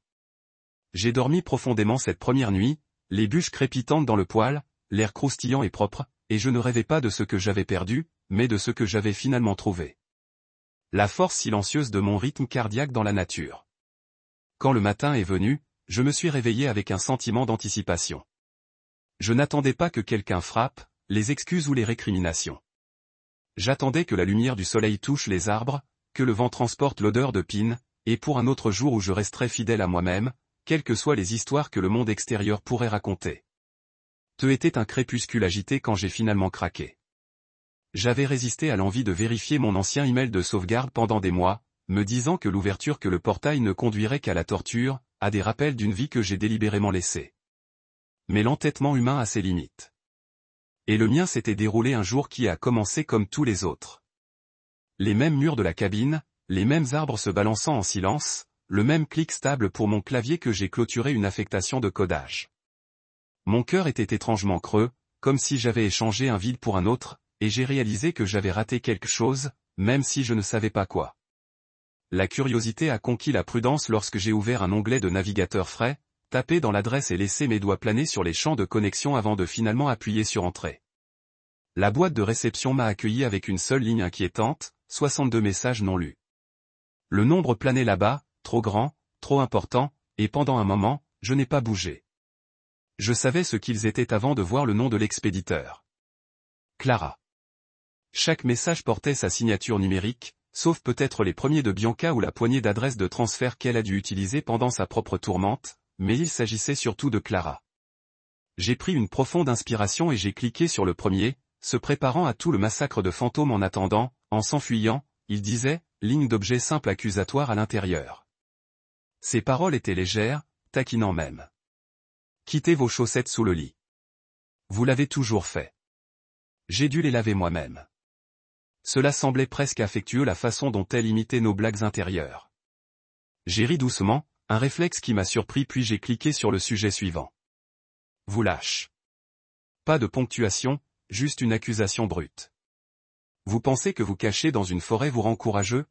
J'ai dormi profondément cette première nuit, les bûches crépitantes dans le poêle, l'air croustillant et propre, et je ne rêvais pas de ce que j'avais perdu, mais de ce que j'avais finalement trouvé. La force silencieuse de mon rythme cardiaque dans la nature. Quand le matin est venu, je me suis réveillé avec un sentiment d'anticipation. Je n'attendais pas que quelqu'un frappe, les excuses ou les récriminations. J'attendais que la lumière du soleil touche les arbres, que le vent transporte l'odeur de pine, et pour un autre jour où je resterai fidèle à moi-même, quelles que soient les histoires que le monde extérieur pourrait raconter. Te était un crépuscule agité quand j'ai finalement craqué. J'avais résisté à l'envie de vérifier mon ancien email de sauvegarde pendant des mois, me disant que l'ouverture que le portail ne conduirait qu'à la torture, à des rappels d'une vie que j'ai délibérément laissée. Mais l'entêtement humain a ses limites. Et le mien s'était déroulé un jour qui a commencé comme tous les autres. Les mêmes murs de la cabine, les mêmes arbres se balançant en silence, le même clic stable pour mon clavier que j'ai clôturé une affectation de codage. Mon cœur était étrangement creux, comme si j'avais échangé un vide pour un autre, et j'ai réalisé que j'avais raté quelque chose, même si je ne savais pas quoi. La curiosité a conquis la prudence lorsque j'ai ouvert un onglet de navigateur frais, tapé dans l'adresse et laissé mes doigts planer sur les champs de connexion avant de finalement appuyer sur Entrée. La boîte de réception m'a accueilli avec une seule ligne inquiétante, 62 messages non lus. Le nombre planait là-bas, trop grand, trop important, et pendant un moment, je n'ai pas bougé. Je savais ce qu'ils étaient avant de voir le nom de l'expéditeur. Clara. Chaque message portait sa signature numérique, sauf peut-être les premiers de Bianca ou la poignée d'adresses de transfert qu'elle a dû utiliser pendant sa propre tourmente, mais il s'agissait surtout de Clara. J'ai pris une profonde inspiration et j'ai cliqué sur le premier, se préparant à tout le massacre de fantômes en attendant, en s'enfuyant, il disait, ligne d'objet simple accusatoire à l'intérieur. Ses paroles étaient légères, taquinant même. Quittez vos chaussettes sous le lit. Vous l'avez toujours fait. J'ai dû les laver moi-même. Cela semblait presque affectueux la façon dont elle imitait nos blagues intérieures. J'ai ri doucement, un réflexe qui m'a surpris puis j'ai cliqué sur le sujet suivant. Vous lâche. Pas de ponctuation, juste une accusation brute. Vous pensez que vous cacher dans une forêt vous rend courageux?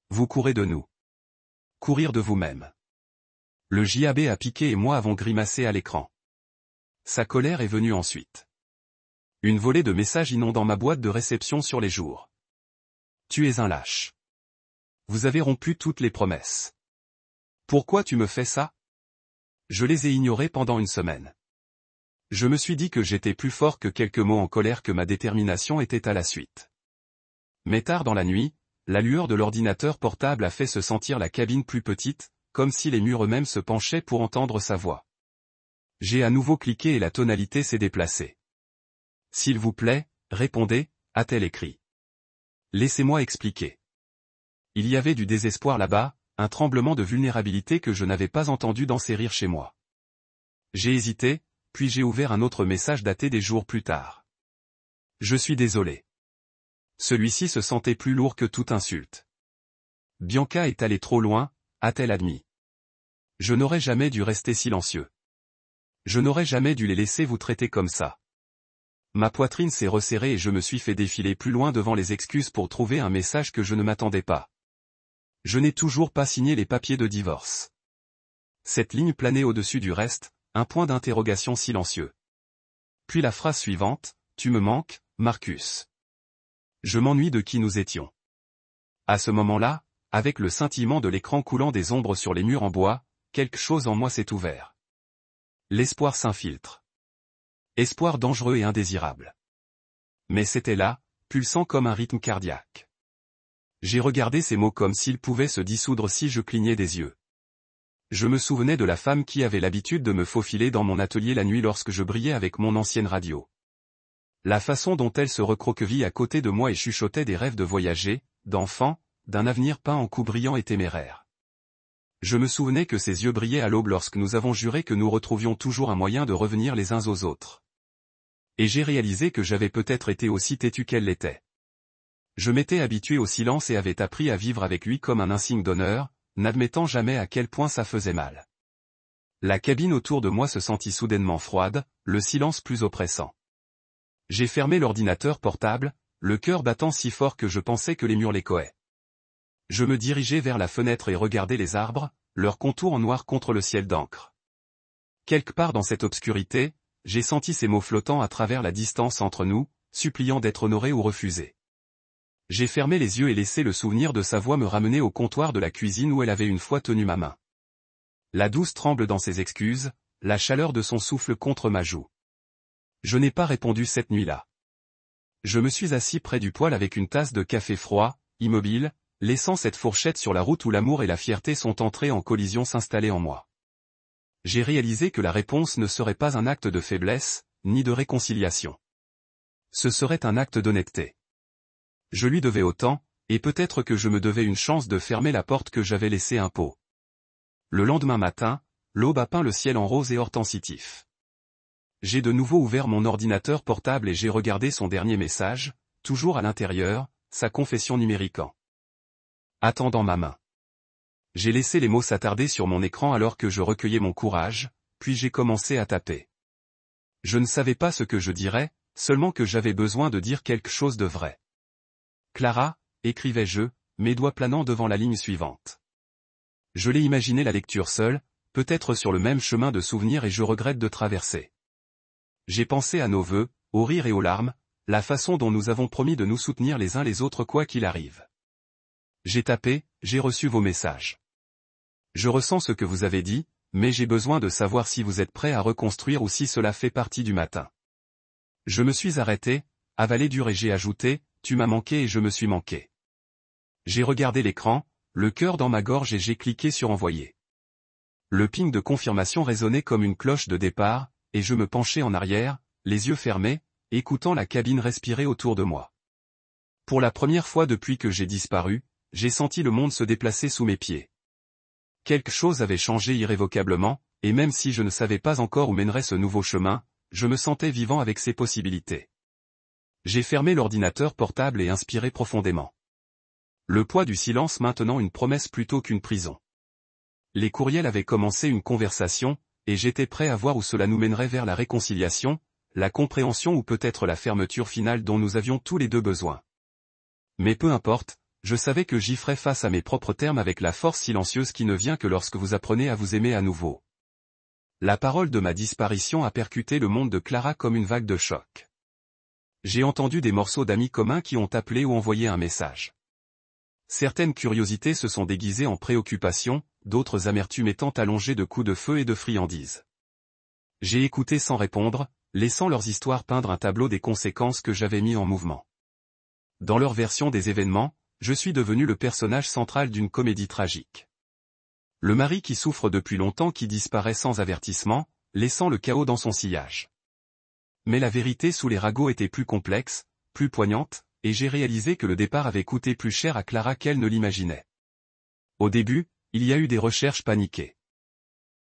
Vous courez de nous. Courir de vous-même. Le JAB a piqué et moi avons grimacé à l'écran. Sa colère est venue ensuite. Une volée de messages inondant ma boîte de réception sur les jours. Tu es un lâche. Vous avez rompu toutes les promesses. Pourquoi tu me fais ça? Je les ai ignorés pendant une semaine. Je me suis dit que j'étais plus fort que quelques mots en colère que ma détermination était à la suite. Mais tard dans la nuit, la lueur de l'ordinateur portable a fait se sentir la cabine plus petite, comme si les murs eux-mêmes se penchaient pour entendre sa voix. J'ai à nouveau cliqué et la tonalité s'est déplacée. S'il vous plaît, répondez, a-t-elle écrit. Laissez-moi expliquer. Il y avait du désespoir là-bas, un tremblement de vulnérabilité que je n'avais pas entendu dans ces rires chez moi. J'ai hésité, puis j'ai ouvert un autre message daté des jours plus tard. Je suis désolé. Celui-ci se sentait plus lourd que toute insulte. Bianca est allée trop loin, a-t-elle admis. Je n'aurais jamais dû rester silencieux. Je n'aurais jamais dû les laisser vous traiter comme ça. Ma poitrine s'est resserrée et je me suis fait défiler plus loin devant les excuses pour trouver un message que je ne m'attendais pas. Je n'ai toujours pas signé les papiers de divorce. Cette ligne planait au-dessus du reste, un point d'interrogation silencieux. Puis la phrase suivante, tu me manques, Marcus. Je m'ennuie de qui nous étions. À ce moment-là, avec le scintillement de l'écran coulant des ombres sur les murs en bois, quelque chose en moi s'est ouvert. L'espoir s'infiltre. Espoir dangereux et indésirable. Mais c'était là, pulsant comme un rythme cardiaque. J'ai regardé ces mots comme s'ils pouvaient se dissoudre si je clignais des yeux. Je me souvenais de la femme qui avait l'habitude de me faufiler dans mon atelier la nuit lorsque je brillais avec mon ancienne radio. La façon dont elle se recroqueville à côté de moi et chuchotait des rêves de voyager, d'enfant, d'un avenir peint en coups brillants et téméraires. Je me souvenais que ses yeux brillaient à l'aube lorsque nous avons juré que nous retrouvions toujours un moyen de revenir les uns aux autres. Et j'ai réalisé que j'avais peut-être été aussi têtu qu'elle l'était. Je m'étais habitué au silence et avais appris à vivre avec lui comme un insigne d'honneur, n'admettant jamais à quel point ça faisait mal. La cabine autour de moi se sentit soudainement froide, le silence plus oppressant. J'ai fermé l'ordinateur portable, le cœur battant si fort que je pensais que les murs l'échoaient. Je me dirigeais vers la fenêtre et regardais les arbres, leurs contours en noir contre le ciel d'encre. Quelque part dans cette obscurité, j'ai senti ces mots flottant à travers la distance entre nous, suppliant d'être honorés ou refusés. J'ai fermé les yeux et laissé le souvenir de sa voix me ramener au comptoir de la cuisine où elle avait une fois tenu ma main. La douce tremble dans ses excuses, la chaleur de son souffle contre ma joue. Je n'ai pas répondu cette nuit-là. Je me suis assis près du poêle avec une tasse de café froid, immobile, laissant cette fourchette sur la route où l'amour et la fierté sont entrés en collision s'installer en moi. J'ai réalisé que la réponse ne serait pas un acte de faiblesse, ni de réconciliation. Ce serait un acte d'honnêteté. Je lui devais autant, et peut-être que je me devais une chance de fermer la porte que j'avais laissée un pot. Le lendemain matin, l'aube a peint le ciel en rose et hortensitif. J'ai de nouveau ouvert mon ordinateur portable et j'ai regardé son dernier message, toujours à l'intérieur, sa confession numériquant. Attendant ma main. J'ai laissé les mots s'attarder sur mon écran alors que je recueillais mon courage, puis j'ai commencé à taper. Je ne savais pas ce que je dirais, seulement que j'avais besoin de dire quelque chose de vrai. Clara, écrivais-je, mes doigts planant devant la ligne suivante. Je l'ai imaginé la lecture seule, peut-être sur le même chemin de souvenirs et je regrette de traverser. J'ai pensé à nos vœux, aux rires et aux larmes, la façon dont nous avons promis de nous soutenir les uns les autres quoi qu'il arrive. J'ai tapé, j'ai reçu vos messages. Je ressens ce que vous avez dit, mais j'ai besoin de savoir si vous êtes prêt à reconstruire ou si cela fait partie du matin. Je me suis arrêté, avalé dur et j'ai ajouté, tu m'as manqué et je me suis manqué. J'ai regardé l'écran, le cœur dans ma gorge et j'ai cliqué sur envoyer. Le ping de confirmation résonnait comme une cloche de départ, et je me penchai en arrière, les yeux fermés, écoutant la cabine respirer autour de moi. Pour la première fois depuis que j'ai disparu, j'ai senti le monde se déplacer sous mes pieds. Quelque chose avait changé irrévocablement, et même si je ne savais pas encore où mènerait ce nouveau chemin, je me sentais vivant avec ses possibilités. J'ai fermé l'ordinateur portable et inspiré profondément. Le poids du silence maintenant une promesse plutôt qu'une prison. Les courriels avaient commencé une conversation, et j'étais prêt à voir où cela nous mènerait vers la réconciliation, la compréhension ou peut-être la fermeture finale dont nous avions tous les deux besoin. Mais peu importe, je savais que j'y ferais face à mes propres termes avec la force silencieuse qui ne vient que lorsque vous apprenez à vous aimer à nouveau. La parole de ma disparition a percuté le monde de Clara comme une vague de choc. J'ai entendu des morceaux d'amis communs qui ont appelé ou envoyé un message. Certaines curiosités se sont déguisées en préoccupations, d'autres amertumes étant allongées de coups de feu et de friandises. J'ai écouté sans répondre, laissant leurs histoires peindre un tableau des conséquences que j'avais mis en mouvement. Dans leur version des événements, je suis devenu le personnage central d'une comédie tragique. Le mari qui souffre depuis longtemps qui disparaît sans avertissement, laissant le chaos dans son sillage. Mais la vérité sous les ragots était plus complexe, plus poignante, et j'ai réalisé que le départ avait coûté plus cher à Clara qu'elle ne l'imaginait. Au début, il y a eu des recherches paniquées.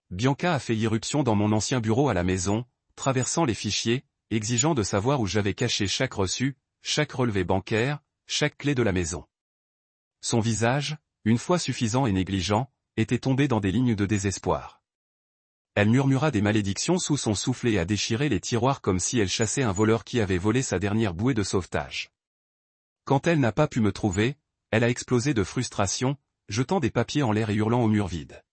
Bianca a fait irruption dans mon ancien bureau à la maison, traversant les fichiers, exigeant de savoir où j'avais caché chaque reçu, chaque relevé bancaire, chaque clé de la maison. Son visage, une fois suffisant et négligent, était tombé dans des lignes de désespoir. Elle murmura des malédictions sous son soufflet et a déchiré les tiroirs comme si elle chassait un voleur qui avait volé sa dernière bouée de sauvetage. Quand elle n'a pas pu me trouver, elle a explosé de frustration, jetant des papiers en l'air et hurlant au mur vide.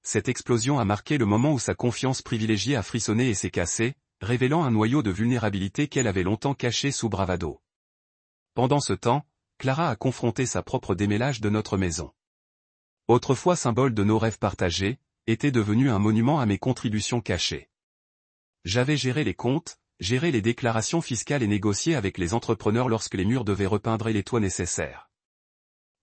Cette explosion a marqué le moment où sa confiance privilégiée a frissonné et s'est cassée, révélant un noyau de vulnérabilité qu'elle avait longtemps caché sous bravado. Pendant ce temps, Clara a confronté sa propre démêlage de notre maison. Autrefois symbole de nos rêves partagés, était devenu un monument à mes contributions cachées. J'avais géré les comptes, géré les déclarations fiscales et négocié avec les entrepreneurs lorsque les murs devaient repeindre les toits nécessaires.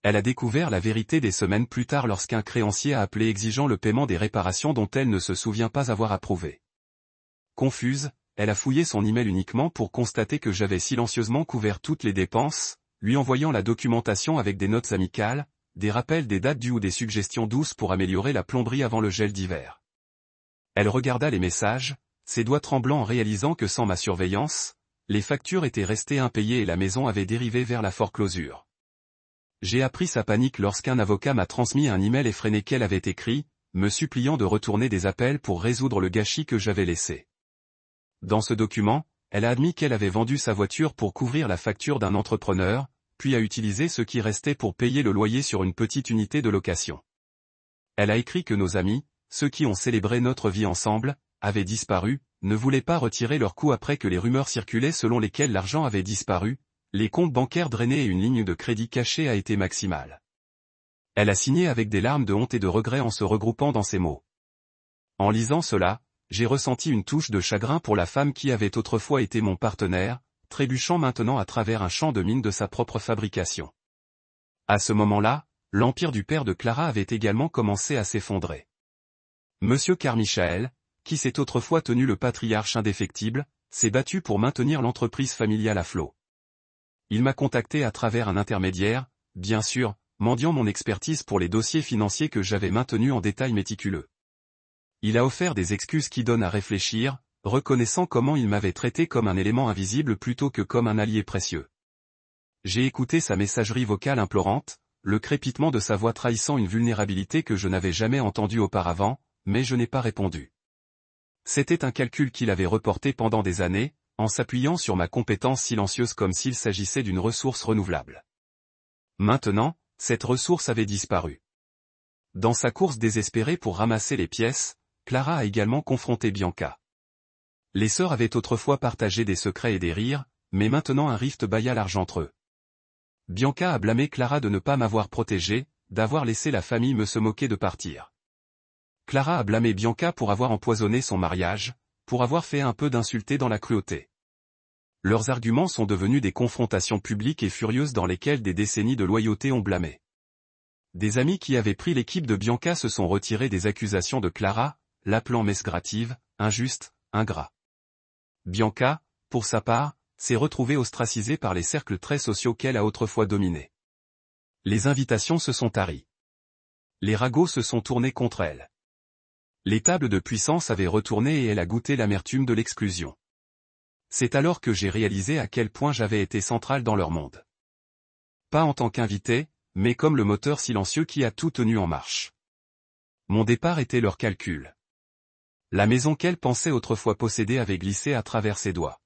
Elle a découvert la vérité des semaines plus tard lorsqu'un créancier a appelé exigeant le paiement des réparations dont elle ne se souvient pas avoir approuvé. Confuse, elle a fouillé son email uniquement pour constater que j'avais silencieusement couvert toutes les dépenses, lui envoyant la documentation avec des notes amicales, des rappels des dates dues ou des suggestions douces pour améliorer la plomberie avant le gel d'hiver. Elle regarda les messages, ses doigts tremblants en réalisant que sans ma surveillance, les factures étaient restées impayées et la maison avait dérivé vers la foreclosure. J'ai appris sa panique lorsqu'un avocat m'a transmis un email effréné qu'elle avait écrit, me suppliant de retourner des appels pour résoudre le gâchis que j'avais laissé. Dans ce document, elle a admis qu'elle avait vendu sa voiture pour couvrir la facture d'un entrepreneur, puis a utilisé ce qui restait pour payer le loyer sur une petite unité de location. Elle a écrit que nos amis, ceux qui ont célébré notre vie ensemble, avaient disparu, ne voulaient pas retirer leur coup après que les rumeurs circulaient selon lesquelles l'argent avait disparu, les comptes bancaires drainés et une ligne de crédit cachée a été maximale. Elle a signé avec des larmes de honte et de regret en se regroupant dans ces mots. En lisant cela, j'ai ressenti une touche de chagrin pour la femme qui avait autrefois été mon partenaire, trébuchant maintenant à travers un champ de mine de sa propre fabrication. À ce moment-là, l'empire du père de Clara avait également commencé à s'effondrer. Monsieur Carmichael, qui s'est autrefois tenu le patriarche indéfectible, s'est battu pour maintenir l'entreprise familiale à flot. Il m'a contacté à travers un intermédiaire, bien sûr, mendiant mon expertise pour les dossiers financiers que j'avais maintenus en détail méticuleux. Il a offert des excuses qui donnent à réfléchir, reconnaissant comment il m'avait traité comme un élément invisible plutôt que comme un allié précieux. J'ai écouté sa messagerie vocale implorante, le crépitement de sa voix trahissant une vulnérabilité que je n'avais jamais entendue auparavant, mais je n'ai pas répondu. C'était un calcul qu'il avait reporté pendant des années, en s'appuyant sur ma compétence silencieuse comme s'il s'agissait d'une ressource renouvelable. Maintenant, cette ressource avait disparu. Dans sa course désespérée pour ramasser les pièces, Clara a également confronté Bianca. Les sœurs avaient autrefois partagé des secrets et des rires, mais maintenant un rift bâilla large entre eux. Bianca a blâmé Clara de ne pas m'avoir protégée, d'avoir laissé la famille me se moquer de partir. Clara a blâmé Bianca pour avoir empoisonné son mariage, pour avoir fait un peu d'insulté dans la cruauté. Leurs arguments sont devenus des confrontations publiques et furieuses dans lesquelles des décennies de loyauté ont blâmé. Des amis qui avaient pris l'équipe de Bianca se sont retirés des accusations de Clara, l'appelant mesgrative, injuste, ingrat. Bianca, pour sa part, s'est retrouvée ostracisée par les cercles très sociaux qu'elle a autrefois dominés. Les invitations se sont taries. Les ragots se sont tournés contre elle. Les tables de puissance avaient retourné et elle a goûté l'amertume de l'exclusion. C'est alors que j'ai réalisé à quel point j'avais été central dans leur monde. Pas en tant qu'invité, mais comme le moteur silencieux qui a tout tenu en marche. Mon départ était leur calcul. La maison qu'elle pensait autrefois posséder avait glissé à travers ses doigts.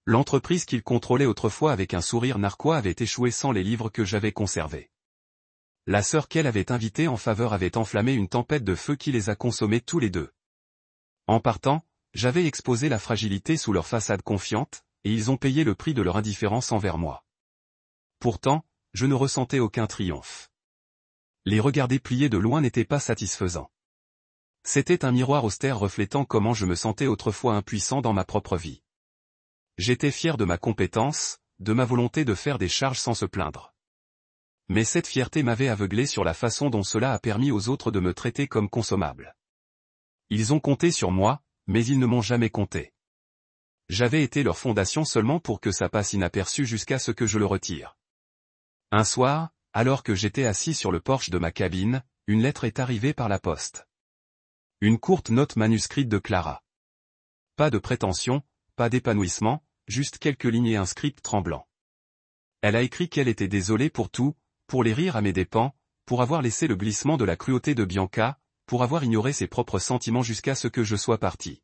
L'entreprise qu'il contrôlait autrefois avec un sourire narquois avait échoué sans les livres que j'avais conservés. La sœur qu'elle avait invitée en faveur avait enflammé une tempête de feu qui les a consommés tous les deux. En partant, j'avais exposé la fragilité sous leur façade confiante, et ils ont payé le prix de leur indifférence envers moi. Pourtant, je ne ressentais aucun triomphe. Les regarder plier de loin n'était pas satisfaisant. C'était un miroir austère reflétant comment je me sentais autrefois impuissant dans ma propre vie. J'étais fier de ma compétence, de ma volonté de faire des charges sans se plaindre. Mais cette fierté m'avait aveuglé sur la façon dont cela a permis aux autres de me traiter comme consommable. Ils ont compté sur moi, mais ils ne m'ont jamais compté. J'avais été leur fondation seulement pour que ça passe inaperçu jusqu'à ce que je le retire. Un soir, alors que j'étais assis sur le porche de ma cabine, une lettre est arrivée par la poste. Une courte note manuscrite de Clara. Pas de prétention, pas d'épanouissement, juste quelques lignes et un script tremblant. Elle a écrit qu'elle était désolée pour tout, pour les rires à mes dépens, pour avoir laissé le glissement de la cruauté de Bianca, pour avoir ignoré ses propres sentiments jusqu'à ce que je sois parti.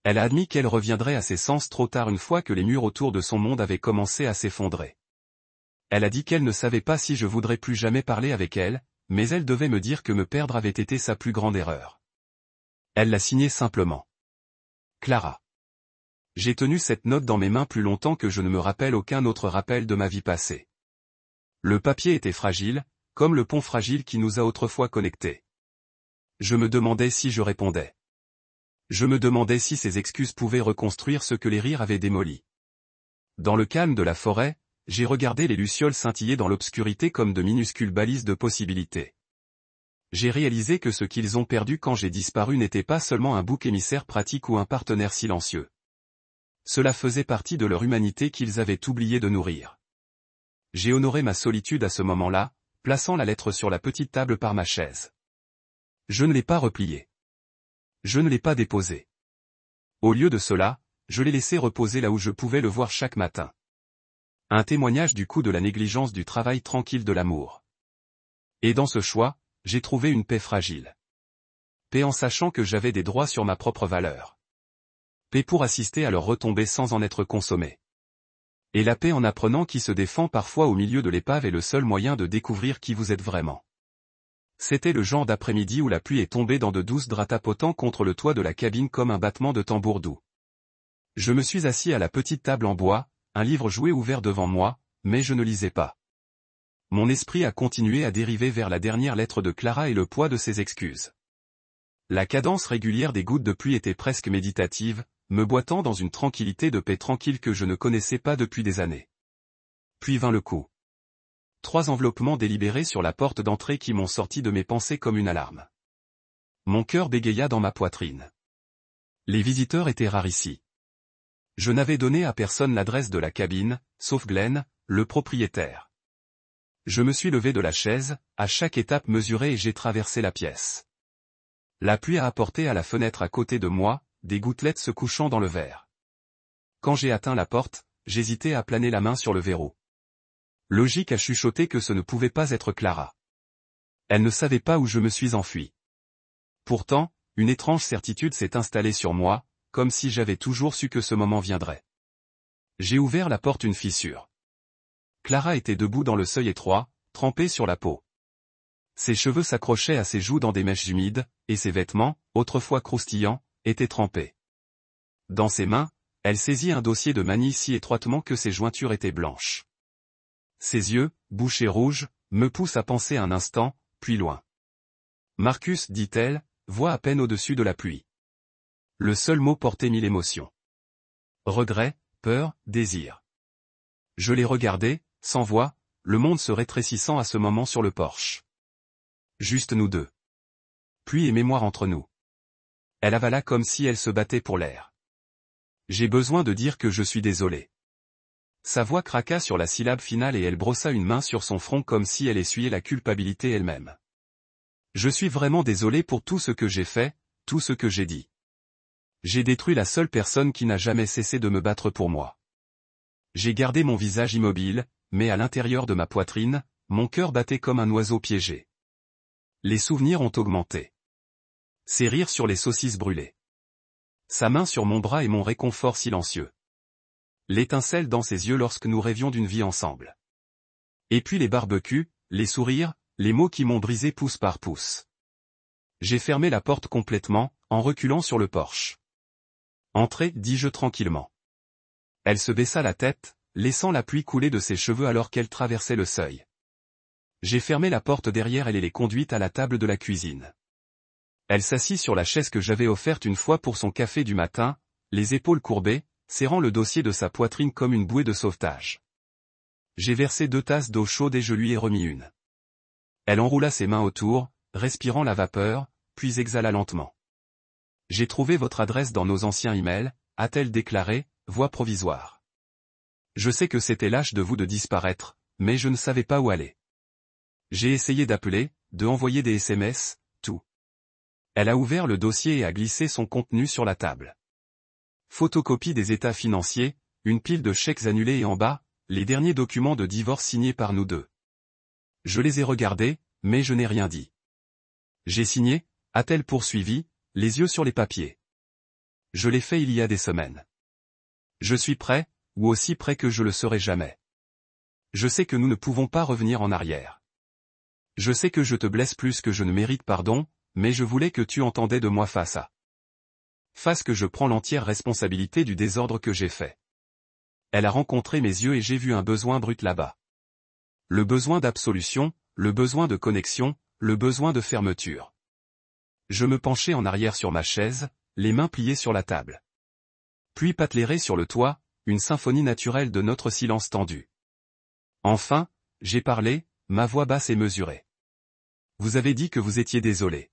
Elle a admis qu'elle reviendrait à ses sens trop tard une fois que les murs autour de son monde avaient commencé à s'effondrer. Elle a dit qu'elle ne savait pas si je voudrais plus jamais parler avec elle, mais elle devait me dire que me perdre avait été sa plus grande erreur. Elle l'a signée simplement. Clara. J'ai tenu cette note dans mes mains plus longtemps que je ne me rappelle aucun autre rappel de ma vie passée. Le papier était fragile, comme le pont fragile qui nous a autrefois connectés. Je me demandais si je répondais. Je me demandais si ces excuses pouvaient reconstruire ce que les rires avaient démoli. Dans le calme de la forêt, j'ai regardé les lucioles scintiller dans l'obscurité comme de minuscules balises de possibilités. J'ai réalisé que ce qu'ils ont perdu quand j'ai disparu n'était pas seulement un bouc émissaire pratique ou un partenaire silencieux. Cela faisait partie de leur humanité qu'ils avaient oublié de nourrir. J'ai honoré ma solitude à ce moment-là, plaçant la lettre sur la petite table par ma chaise. Je ne l'ai pas repliée. Je ne l'ai pas déposée. Au lieu de cela, je l'ai laissé reposer là où je pouvais le voir chaque matin. Un témoignage du coup de la négligence du travail tranquille de l'amour. Et dans ce choix, j'ai trouvé une paix fragile. Paix en sachant que j'avais des droits sur ma propre valeur. Paix pour assister à leur retombée sans en être consommé. Et la paix en apprenant qui se défend parfois au milieu de l'épave est le seul moyen de découvrir qui vous êtes vraiment. C'était le genre d'après-midi où la pluie est tombée dans de douces draps tapotant contre le toit de la cabine comme un battement de tambour doux. Je me suis assis à la petite table en bois, un livre joué ouvert devant moi, mais je ne lisais pas. Mon esprit a continué à dériver vers la dernière lettre de Clara et le poids de ses excuses. La cadence régulière des gouttes de pluie était presque méditative, me boitant dans une tranquillité de paix tranquille que je ne connaissais pas depuis des années. Puis vint le coup. 3 enveloppements délibérés sur la porte d'entrée qui m'ont sorti de mes pensées comme une alarme. Mon cœur bégaya dans ma poitrine. Les visiteurs étaient rares ici. Je n'avais donné à personne l'adresse de la cabine, sauf Glenn, le propriétaire. Je me suis levé de la chaise, à chaque étape mesurée et j'ai traversé la pièce. La pluie a apporté à la fenêtre à côté de moi, des gouttelettes se couchant dans le verre. Quand j'ai atteint la porte, j'hésitais à planer la main sur le verrou. Logique a chuchoté que ce ne pouvait pas être Clara. Elle ne savait pas où je me suis enfui. Pourtant, une étrange certitude s'est installée sur moi, comme si j'avais toujours su que ce moment viendrait. J'ai ouvert la porte une fissure. Clara était debout dans le seuil étroit, trempée sur la peau. Ses cheveux s'accrochaient à ses joues dans des mèches humides, et ses vêtements, autrefois croustillants, étaient trempés. Dans ses mains, elle saisit un dossier de manille si étroitement que ses jointures étaient blanches. Ses yeux, bouchés rouges, me poussent à penser un instant, puis loin. Marcus, dit-elle, voix à peine au-dessus de la pluie. Le seul mot portait 1000 émotions. Regret, peur, désir. Je l'ai regardé, sans voix, le monde se rétrécissant à ce moment sur le porche. Juste nous deux. Pluie et mémoire entre nous. Elle avala comme si elle se battait pour l'air. J'ai besoin de dire que je suis désolé. Sa voix craqua sur la syllabe finale et elle brossa une main sur son front comme si elle essuyait la culpabilité elle-même. Je suis vraiment désolé pour tout ce que j'ai fait, tout ce que j'ai dit. J'ai détruit la seule personne qui n'a jamais cessé de me battre pour moi. J'ai gardé mon visage immobile, mais à l'intérieur de ma poitrine, mon cœur battait comme un oiseau piégé. Les souvenirs ont augmenté. Ses rires sur les saucisses brûlées. Sa main sur mon bras et mon réconfort silencieux. L'étincelle dans ses yeux lorsque nous rêvions d'une vie ensemble. Et puis les barbecues, les sourires, les mots qui m'ont brisé pouce par pouce. J'ai fermé la porte complètement, en reculant sur le porche. Entrez, dis-je tranquillement. Elle se baissa la tête, laissant la pluie couler de ses cheveux alors qu'elle traversait le seuil. J'ai fermé la porte derrière elle et les conduite à la table de la cuisine. Elle s'assit sur la chaise que j'avais offerte une fois pour son café du matin, les épaules courbées, serrant le dossier de sa poitrine comme une bouée de sauvetage. J'ai versé 2 tasses d'eau chaude et je lui ai remis une. Elle enroula ses mains autour, respirant la vapeur, puis exhala lentement. J'ai trouvé votre adresse dans nos anciens emails, a-t-elle déclaré, voix provisoire. Je sais que c'était lâche de vous de disparaître, mais je ne savais pas où aller. J'ai essayé d'appeler, de envoyer des SMS, tout. Elle a ouvert le dossier et a glissé son contenu sur la table. Photocopie des états financiers, une pile de chèques annulés et en bas, les derniers documents de divorce signés par nous deux. Je les ai regardés, mais je n'ai rien dit. J'ai signé, a-t-elle poursuivi, les yeux sur les papiers. Je l'ai fait il y a des semaines. Je suis prêt, ou aussi prêt que je le serai jamais. Je sais que nous ne pouvons pas revenir en arrière. Je sais que je te blesse plus que je ne mérite pardon, mais je voulais que tu entendais de moi face que je prends l'entière responsabilité du désordre que j'ai fait. Elle a rencontré mes yeux et j'ai vu un besoin brut là-bas. Le besoin d'absolution, le besoin de connexion, le besoin de fermeture. Je me penchai en arrière sur ma chaise, les mains pliées sur la table. Puis pâtellerai sur le toit, une symphonie naturelle de notre silence tendu. Enfin, j'ai parlé, ma voix basse et mesurée. Vous avez dit que vous étiez désolé.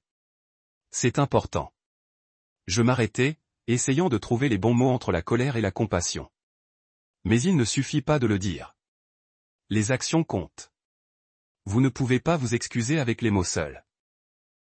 C'est important. Je m'arrêtai, essayant de trouver les bons mots entre la colère et la compassion. Mais il ne suffit pas de le dire. Les actions comptent. Vous ne pouvez pas vous excuser avec les mots seuls.